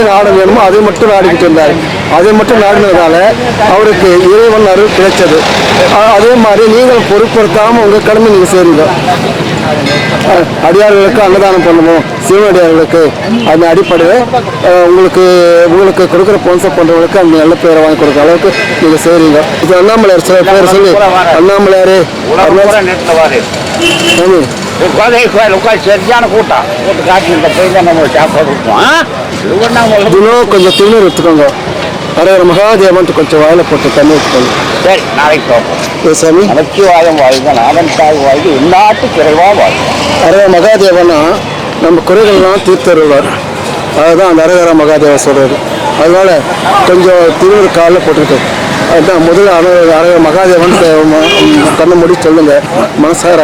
நாட வேணுமோ அதை மட்டும் நாடிக்கிட்டு இருந்தார். அதை மட்டும் நாடினதால அவருக்கு இறைவன் அருள் கிடைச்சது. அதே மாதிரி நீங்கள் பொருட்படுத்தாம உங்க கடமை நீங்க செய்றீங்க. அடியார்களுக்கு அன்னதானம் பண்ணுவோம், சிவனடியார்களுக்கு. அந்த அடிப்படையில் உங்களுக்கு கொடுக்குற ஸ்பான்சர் பண்றவங்களுக்கு அந்த நல்ல பேரை வாங்கி கொடுக்குற அளவுக்கு நீங்க செய்றீங்க. இது அண்ணாமலையார் சில பேர் சொல்லி அண்ணாமலையாரே சரியான கூட்டம் தினம் கொஞ்சம் திண்ணூர் எடுத்துக்கோங்க. அரையற மகாதேவன் கொஞ்சம் வாயில போட்டு தண்ணி வச்சுக்கோங்க. சரி, நாளைக்கு பார்ப்போம். சாமி நமச்சிவாயம் வாழ்க, நாதன் தாய் வாழ்க, எல்லாத்துக்கும் குறைவா வாழ்க. அரையற மகாதேவனா நம்ம குறைகள்லாம் தீர்த்தருவார். அதுதான் அந்த அரகர மகாதேவன் சொல்றது. அதனால கொஞ்சம் திண்ணூர் காலில் போட்டுக்கிட்டு அதுதான் முதல்ல அரகர மகாதேவன் கண்ணை மூடி சொல்லுங்க மனசார.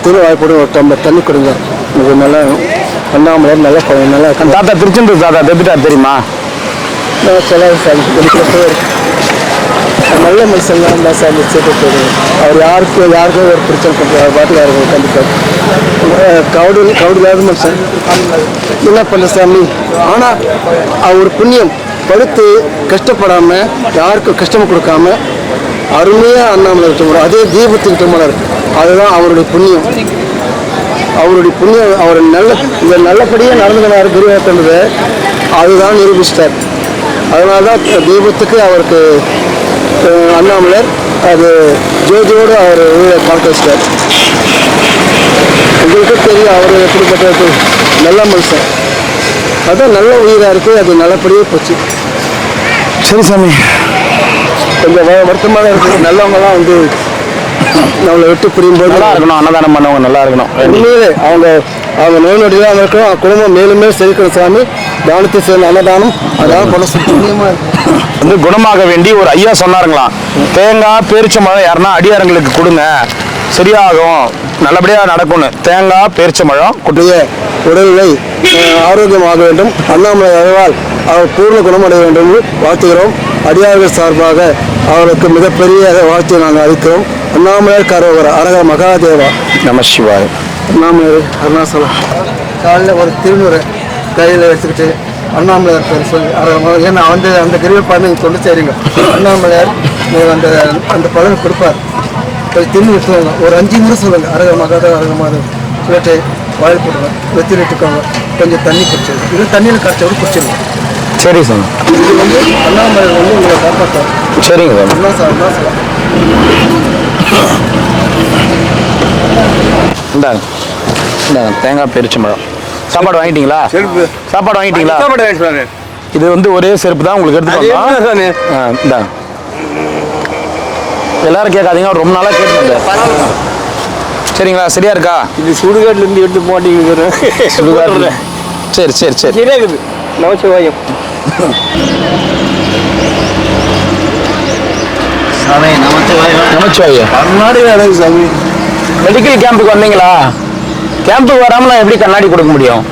திரு வாய் போட்டு ஒரு டம்ளர் தண்ணி கொடுங்க. உங்களுக்கு நல்லா அண்ணாமலையார் நல்லா தாத்தா திருச்செந்தூர் தாத்தா தெத்துட்டார் தெரியுமா? நல்ல மனுஷன்லாம் தான் சாமி சேர்த்து போடுவோம். அவர் யாருக்கும் ஒரு பிரச்சனை பண்ணுறாரு பாட்டுக்கு யாருக்கு கண்டிப்பாக கவுடில்லாத மனுஷன் என்ன பண்ண சாமி. ஆனால் அவர் புண்ணியம் படுத்து கஷ்டப்படாமல் யாருக்கும் கஷ்டமாக கொடுக்காம அருமையாக அண்ணாமலை விட்டு போகிறார். அதே தீபத்துக்கு போனார். அதுதான் அவருடைய புண்ணியம். அவர் நல்லபடியாக நடந்துக்கிறார் குருவாத்தது. அதுதான் நிரூபிச்சிட்டார். அதனால தான் தீபத்துக்கு அவருக்கு அண்ணாமலையார் அது ஜோதியோடு அவர் பார்க்க வச்சிட்டார். உங்களுக்கு தெரியும் அவர் எப்படிப்பட்ட நல்ல மனுஷன். அதான் நல்ல உயிராக இருக்குது. அது நல்லபடியே போச்சு. சரி சாமி, கொஞ்சம் வருத்தமாக இருக்குது. நல்லவங்கலாம் வந்து நம்மளை விட்டு புரியும் போது நல்லா இருக்கணும். அன்னதானம் பண்ணவங்க நல்லா இருக்கணும். உண்மையிலே அவங்க நோய் நொடியாக இருக்கணும். குடும்பம் மேலும் மேலும் செழிக்கணும் சாமி. தானத்தை சேர்ந்த அன்னதானம் அதான் பல சுத்தமாக வந்து குணமாக வேண்டி ஒரு ஐயா சொன்னாருங்களாம். தேங்காய் பேரிச்சம்பழம் யாருன்னா அடியாரங்களுக்கு கொடுங்க, சரியாகும், நல்லபடியாக நடக்கும்னு. தேங்காய் பேரிச்சம்பழம் குட்டிய உடல்நிலை ஆரோக்கியமாக வேண்டும். அண்ணாமலை அருளால் அவர் பூர்ண குணமடைய வேண்டும் வாழ்த்துகிறோம். அடியார்கள் சார்பாக அவருக்கு மிகப்பெரிய வாழ்த்தை நாங்கள் அளிக்கிறோம். அண்ணாமலையார் கரோகர அரகர மகாதேவா நம சிவாய். அண்ணாமலையார் அருணாசலம் காலையில் ஒரு திருநூறு கையில் எடுத்துக்கிட்டு அண்ணாமலையார் பேர் சொல்லி ஏன்னா அந்த கிரிவப்பாடு நீங்கள் தொண்டு செய்கிறீங்க. அண்ணாமலையார் அந்த பலன் கொடுப்பார். கொஞ்சம் திருநூறு எடுத்துவாங்க. ஒரு 5 முறை சொல்லுங்கள் அரகர மகாதேவ அரகர மகாதேவ சொல்லிட்டு வாயில் போட்டுருவேன். வெத்தி எடுத்துக்கோங்க. கொஞ்சம் தண்ணி குடிச்சிருங்க. இது தண்ணியில் கரைச்சோடு குடிச்சிருங்க. சரி சார். இது வந்து அண்ணாமலையார் வந்து உங்களை காப்பாற்றுவார். சரிங்க சார். அருணாசலம் இந்தாங்க தேங்காய் பேரிச்சம்பழம். சாப்பாடு வாங்கிட்டீங்களா? சாப்பாடு வாங்கிட்டீங்களா? இது வந்து ஒரே செருப்பு தான் உங்களுக்கு எடுத்துக்கோங்க. இந்தாங்க. எல்லாரும் கேட்காதீங்க, ரொம்ப நாளாக கேட்டு. சரிங்களா? சரியா இருக்கா? இது சுடுகாட்டிலேருந்து எடுத்து போட்டீங்க. சுடுகாட்டில். சரி சரி சரி. சரியா இருக்குது. நமச்சிவாயம். நமச்சிவாயம். கண்ணாடி வேணும் சாமி. மெடிக்கல் கேம்புக்கு வந்தீங்களா? கேம்புக்கு வராமல் எப்படி கண்ணாடி கொடுக்க முடியும்?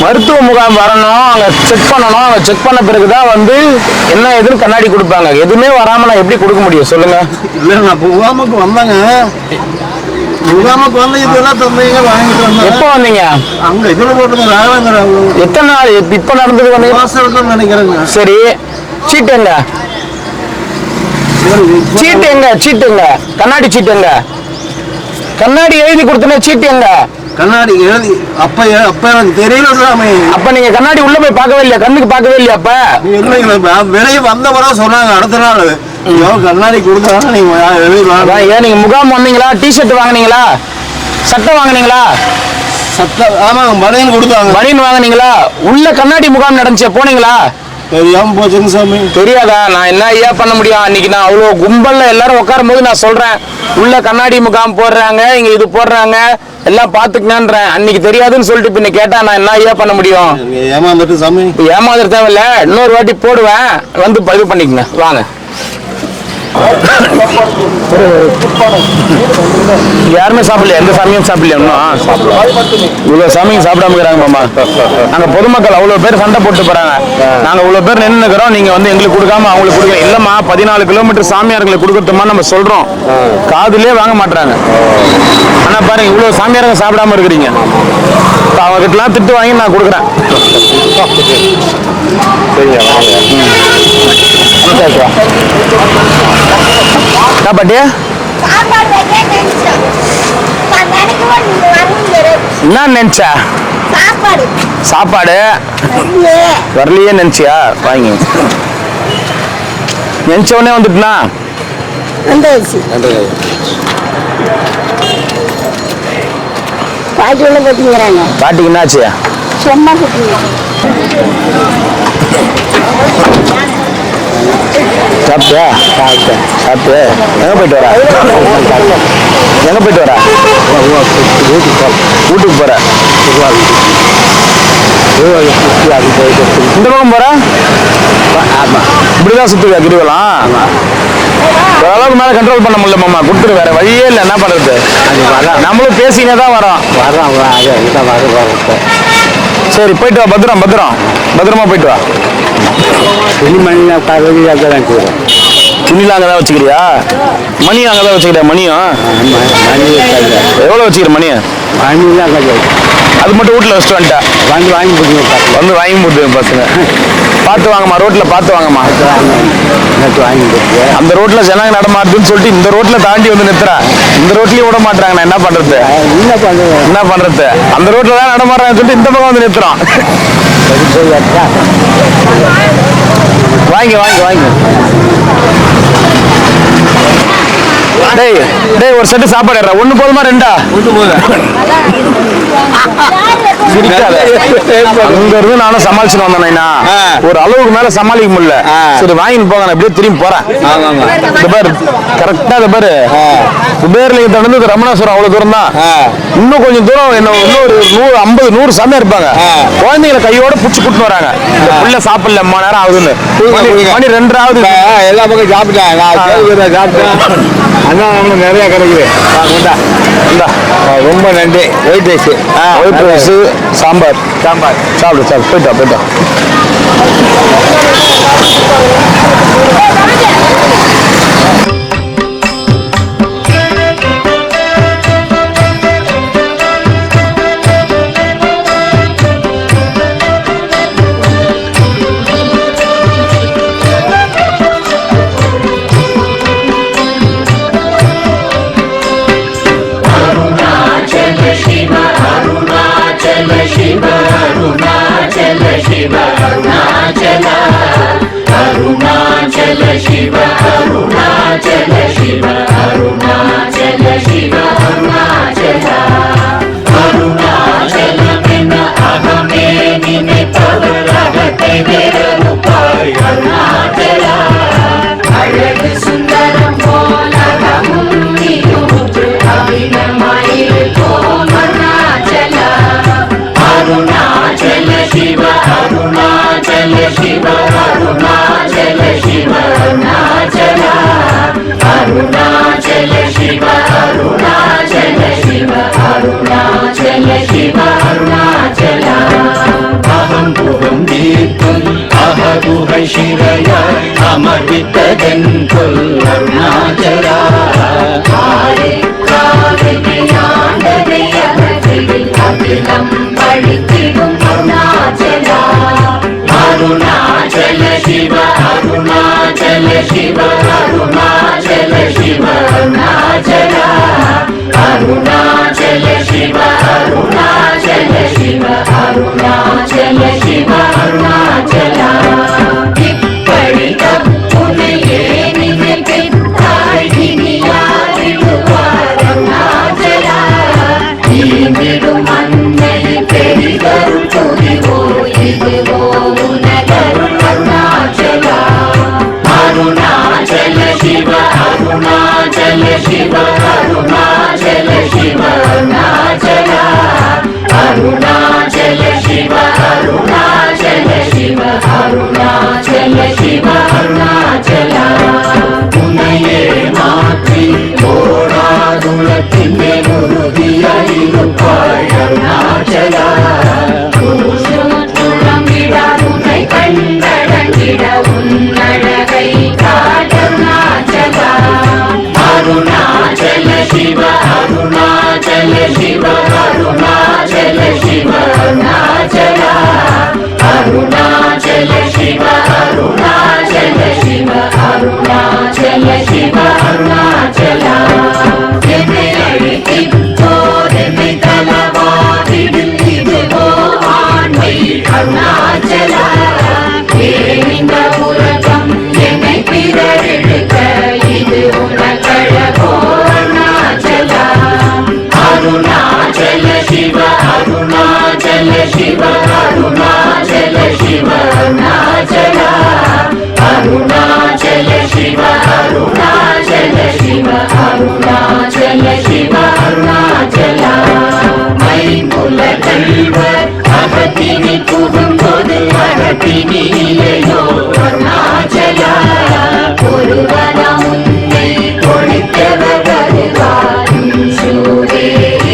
மருத்துவ முகாம் வரணும், அங்கே செக் பண்ணணும். அங்கே செக் பண்ண பிறகுதான் வந்து என்ன எதுன்னு கண்ணாடி கொடுப்பாங்க. எதுவுமே வராமல் நான் எப்படி கொடுக்க முடியும் சொல்லுங்க? இல்லை, நான் முகாமுக்கு வந்தாங்க. முகாமுக்கு வந்து இதெல்லாம் தந்தீங்க, வாங்கிட்டு வந்தேன். எப்போ வந்தீங்க? அங்கே இதில் போட்டுங்க ராகவேந்திர. எத்தனை நாள் இப்போ நடந்தது வந்தீங்க? மாதம் நினைக்கிறேங்க. சரி, சீட்டு எங்க? சீட்டு எங்க? சீட்டு எங்க? கண்ணாடி சீட்டு எங்க? கண்ணாடி எழுதி கொடுத்தனே சீட்டு எங்க? கண்ணாடி எழுதி அப்ப எனக்கு தெரியல சாமி. அப்ப நீங்க கண்ணாடி உள்ள போய் பார்க்கவே இல்லையா? கண்ணுக்கு பார்க்கவே இல்லையா? அப்ப இல்லைங்களா, வெளியே வந்தவரா சொன்னாங்க அடுத்த நாள் கண்ணாடி கொடுத்தாங்க. நீங்க எழுதி ஏன் நீங்க முகாம் வந்தீங்களா? டிஷர்ட் வாங்கினீங்களா? சட்டை வாங்கினீங்களா? ஆமாங்க பனியன் கொடுத்தாங்க. பனியன் வாங்குனீங்களா? உள்ள கண்ணாடி முகாம் நடந்துச்சு, போனீங்களா? தெரியாம போச்சுங்க சாமி. தெரியாதா? நான் என்ன ஐயா பண்ண முடியும்? அன்னைக்கு நான் அவ்வளோ கும்பல்ல எல்லாரும் உட்காரும் போது நான் சொல்றேன், உள்ள கண்ணாடி முகாம் போடுறாங்க, இங்க இது போடுறாங்க, எல்லாம் பாத்துக்கணுன்றேன். அன்னைக்கு தெரியாதுன்னு சொல்லிட்டு பின்ன கேட்டா நான் என்ன ஐயா பண்ண முடியும்? ஏமாந்துட்டு சாமி. ஏமாந்துட்டு தேவையில்ல, இன்னொரு வாட்டி போடுவேன், வந்து பதிவு பண்ணிக்கங்க. வாங்க. யாருமே சாப்பிடல, எந்த சாமியும் சாப்பிடல. இவ்வளவு சாமியும் சாப்பிடாம இருக்கிறாங்க மாமா. நாங்க பொதுமக்கள் அவ்வளவு பேர் சண்டை போட்டு போறாங்க. நாங்க இவ்வளவு பேர் நின்று இருக்கிறோம், நீங்க வந்து எங்களுக்கு கொடுக்காம அவங்களுக்கு கொடுக்க இல்லம்மா. 14 கிலோமீட்டர் சாமியார்களுக்கு கொடுக்கட்டுமா நம்ம சொல்றோம், காதுலயே வாங்க மாட்டாங்க. ஆனா பாருங்க, இவ்வளவு சாமியாருங்க சாப்பிடாம இருக்கிறீங்க. அவங்க கிட்டலாம் திட்டு வாங்கி நான் கொடுக்குறேன். பாட்டி என்ன நினைச்சா? சாப்பாடு வரலையே நினைச்சியா? வாங்கி நினைச்ச உடனே வந்துட்டுனா பாட்டிக்கு என்னாச்சு? சாப்பிட்டியா? சாப்பிட்டு எங்க போயிட்டு வரா? எங்க போயிட்டு வரா? வீட்டுக்கு போற? இந்த பக்கம் போற? இப்படிதான் சுத்துவியா கிரிவலம்? ஓரளவுக்கு மேல கண்ட்ரோல் பண்ண முடியல மாமா. கொடுத்துரு, வேற வழியே இல்லை. என்ன பண்றது? நம்மளும் பேசினே தான் வரோம். சரி, போயிட்டு வா. பத்திரம் பத்திரம், பத்திரமா போயிட்டு வா. துணிலாம் அங்கதான் வச்சுக்கிறியா? மணியும் அங்கதான் வச்சுக்கிறியா? மணியும் எவ்வளவு வச்சுக்கிற? மணியை அது மட்டும் வீட்டுல வச்சுட்டு வந்துட்டேன். வந்து வாங்கி போட்டு பசங்க பார்த்து வாங்கம்மா. ரோட்ல பார்த்து வாங்கம்மா. அந்த ரோட்ல ஜனங்க நடமாடுதுன்னு சொல்லிட்டு இந்த ரோட்ல தாண்டி வந்து நிறுத்துறேன். இந்த ரோட்லயும் விட மாட்டாங்க. நான் என்ன பண்றது? என்ன பண்றது? அந்த ரோட்ல தான் நடமாடுறாங்க சொல்லிட்டு இந்த பக்கம் வந்து நிறுத்துறோம். வாங்கி வாங்கி வாங்கி. டேய் டேய், ஒரு செட்டு சாப்பாடு ஏறா. ஒண்ணு போதுமா ரெண்டா? அங்க இருந்து நானும் சமாளிச்சுட்டு வந்தேன்னா ஒரு அளவுக்கு மேல சமாளிக்க முடியல. சரி வாங்கிட்டு போங்க, நான் எப்படியே திரும்பி போறேன். இந்த பேர் கரெக்டா இந்த பேரு குபேர்லிங்கத்தை வந்து ரமணாசுரம் அவ்வளவு தூரம் தான். இன்னும் கொஞ்சம் தூரம் என்ன, இன்னும் ஒரு 150-100 சாமியா இருப்பாங்க. குழந்தைங்களை கையோட புடிச்சு கூட்டு வராங்க. உள்ள சாப்பிடல, 3 நேரம் ஆகுதுன்னு. மணி 2 ஆகுது. எல்லா பக்கம் சாப்பிட்டேன். அண்ணா நிறைய கிடைக்குது. ரொம்ப நன்றி. ஒயிட் ரைஸ், சாம்பார் சாப்பிடு சாப்பிடு. போயிட்டா போயிட்டா. शिरया अमृतगन्धुल अरुणाचला अरुणाचल शिव अरुणाचल शिव अरुणाचल शिव अरुणाचला अरुणाचल शिव अरुणाचल शिव अरुणाचल शिव अरुणाचला அருணாச்சலா இதுவோ உனதருள் அருணாச்சலா அருணாச்சல சிவ அருணாச்சல சிவ அருணாச்சல சிவ அருணாச்சலா அருணாச்சல சிவ அருணாச்சல சிவ அருணாச்சல சிவ அருணாச்சலா உன்னையே மாற்றி ஓடாதுலத்தின் உறுதியாயிருப்பாய் அருணாச்சலா உன்னை கண்டடங்கிட உன்னழகை காட்டருணாச்சலா அருணாச்சல சிவ அருணாச்சல சிவ அருணாச்சல சிவ அருணாச்சலா அருணாச்சல சிவ அருணாச்சல சிவ அருணாச்சல சிவ அருணாச்சலா என்னை அழித்திப்போர் என்னை தலவாதிடில் இதுவோ ஆண்மை அருணாச்சலா இந்த உலகம் என்னை பிறரெடுக்க இது உனக்கழகோ அருணாச்சலா அருணாச்சல சிவ அருணாச்சல சிவ அருணாச்சல சிவ அருணாச்சலா அருணாச்சல சிவ அருணாச்சல சிவ அருணாச்சல சிவ அருணாச்சலா மைமுல கல்வர் அகத்தினி புகும்போது அகத்தினியிலையோ அருணாச்சலா ஒருவனம் உன்னை ஒழித்தவர் வருவார் சூரே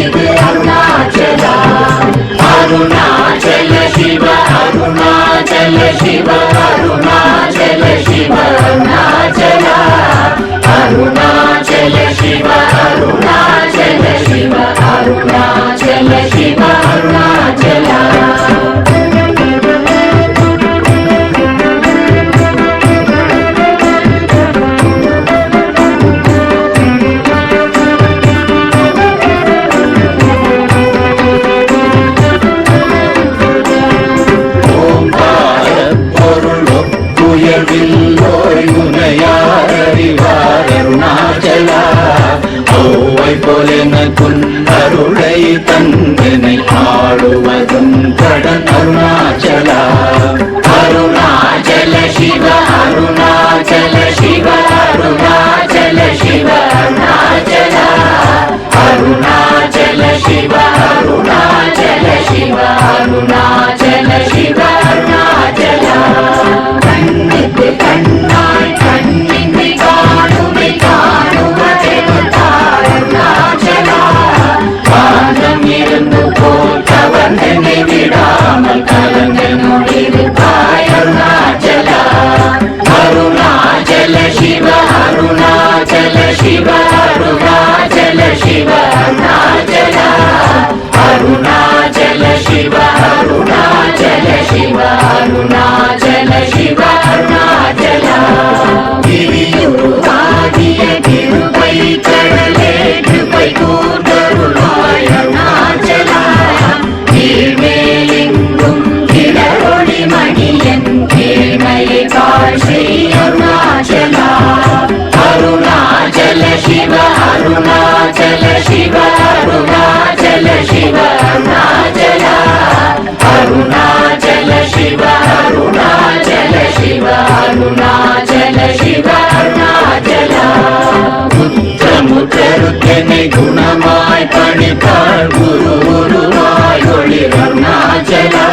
இது அருணாச்சலா அருணாச்சல சிவ அருணாச்சல சிவ அருணாச்சல சிவ அருணாச்சலா அருணாச்சல சிவ அருணாச்சல சிவ அருணாச்சல சிவ அருணாச்சலா அருணாச்சலா ஓவை போல எனக்குன் அருளை தந்தனை ஆளுவதும் கடன் அருணாச்சலா அருணாச்சல சிவ அருணாச்சல சிவ அருணாச்சல சிவ அருணாச்சலா அருணாச்சல சிவ அருணாச்சல சிவ அருணாச்சல சிவ அருணாச்சலா கண்ணுக்கு கண்ணாய் கண்ணின்றி காணுமை காணுவதெருணாச்சலா காலம் இருந்து போல் கவர்ந்தனை விடாமல் கலந்து நொழிருப்பாய் அருணாச்சலா அருணாச்சல சிவ அருணாச்சல சிவ அருணாச்சல சிவ அருணாச்சலா அருணாச்சல சிவ அருணாச்சல சிவ அருணாச்சல சிவ அருணாச்சலா கிரியுருவாகிய கிருபை கடலே கிருபை கூர்ந்தருளாய் அருணாச்சலா கீழ்மேலெங்கும் கிளரொளி மணியன் கீழ்மையை காட்சி அருணாச்சலா அருணாச்சல சிவ அருணாச்சல சிவ அருணாச்சல சிவ அருணாச்சலா அருணாச்சல சிவ அருணாச்சல சிவ அருணாச்சல சிவ அருணாச்சலா முத்தமுத்தருக்கெனை குணமாய் பணித்தாள் குரு குருவாய் ஒளி அருணாச்சலா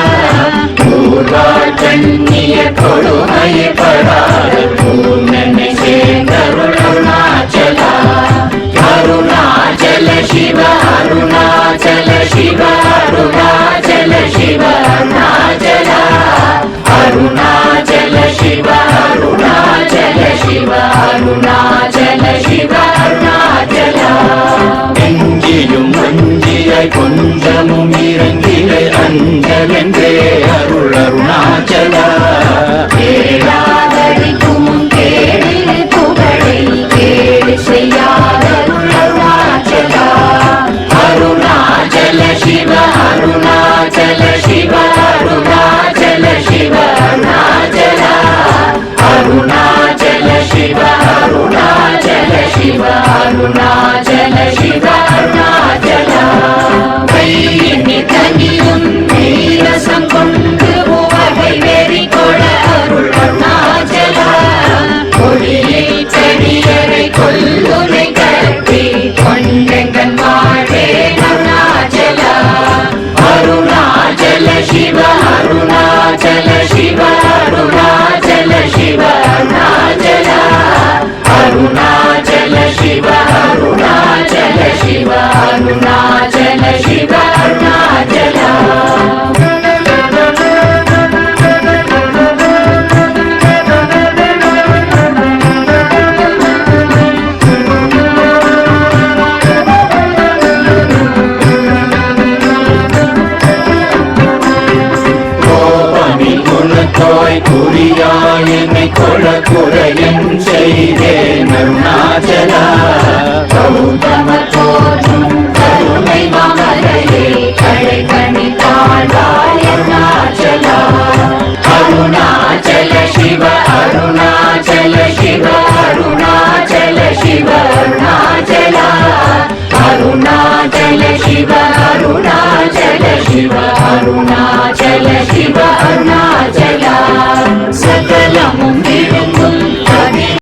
கூர்வாள் கண்ணிய கொடுமையை படாத பூர்ணனை சேர்ந்தருள் அருணாச்சலா அருணாச்சல சிவ அருணாச்சல சிவ அருணாச்சல சிவ அருணாச்சலா அருணாச்சல சிவ அருணாச்சல சிவ அருணாச்சல சிவ அருணாச்சலா எங்கியும் வஞ்சியாய் கொஞ்சமும் இறங்கிலை அஞ்சலென்றே அருள் அருணாச்சலா கேளாதடிக்கும் கேடு புகழை கேடு செய்யாதருள் அருணாச்சலா அருணாச்சல சிவ அருணாச்சல சிவ அருணாச்சல சிவ அருணாச்சலா அருணாச்சல சிவ அருணாச்சல சிவ அருணாச்சல சிவ அருணாச்சலா கையினி தனியும் நீரசம் கொண்டு தோய் குறியாய் என்னை கொள குறையன் செய்தேன் அருணாச்சலா கௌதம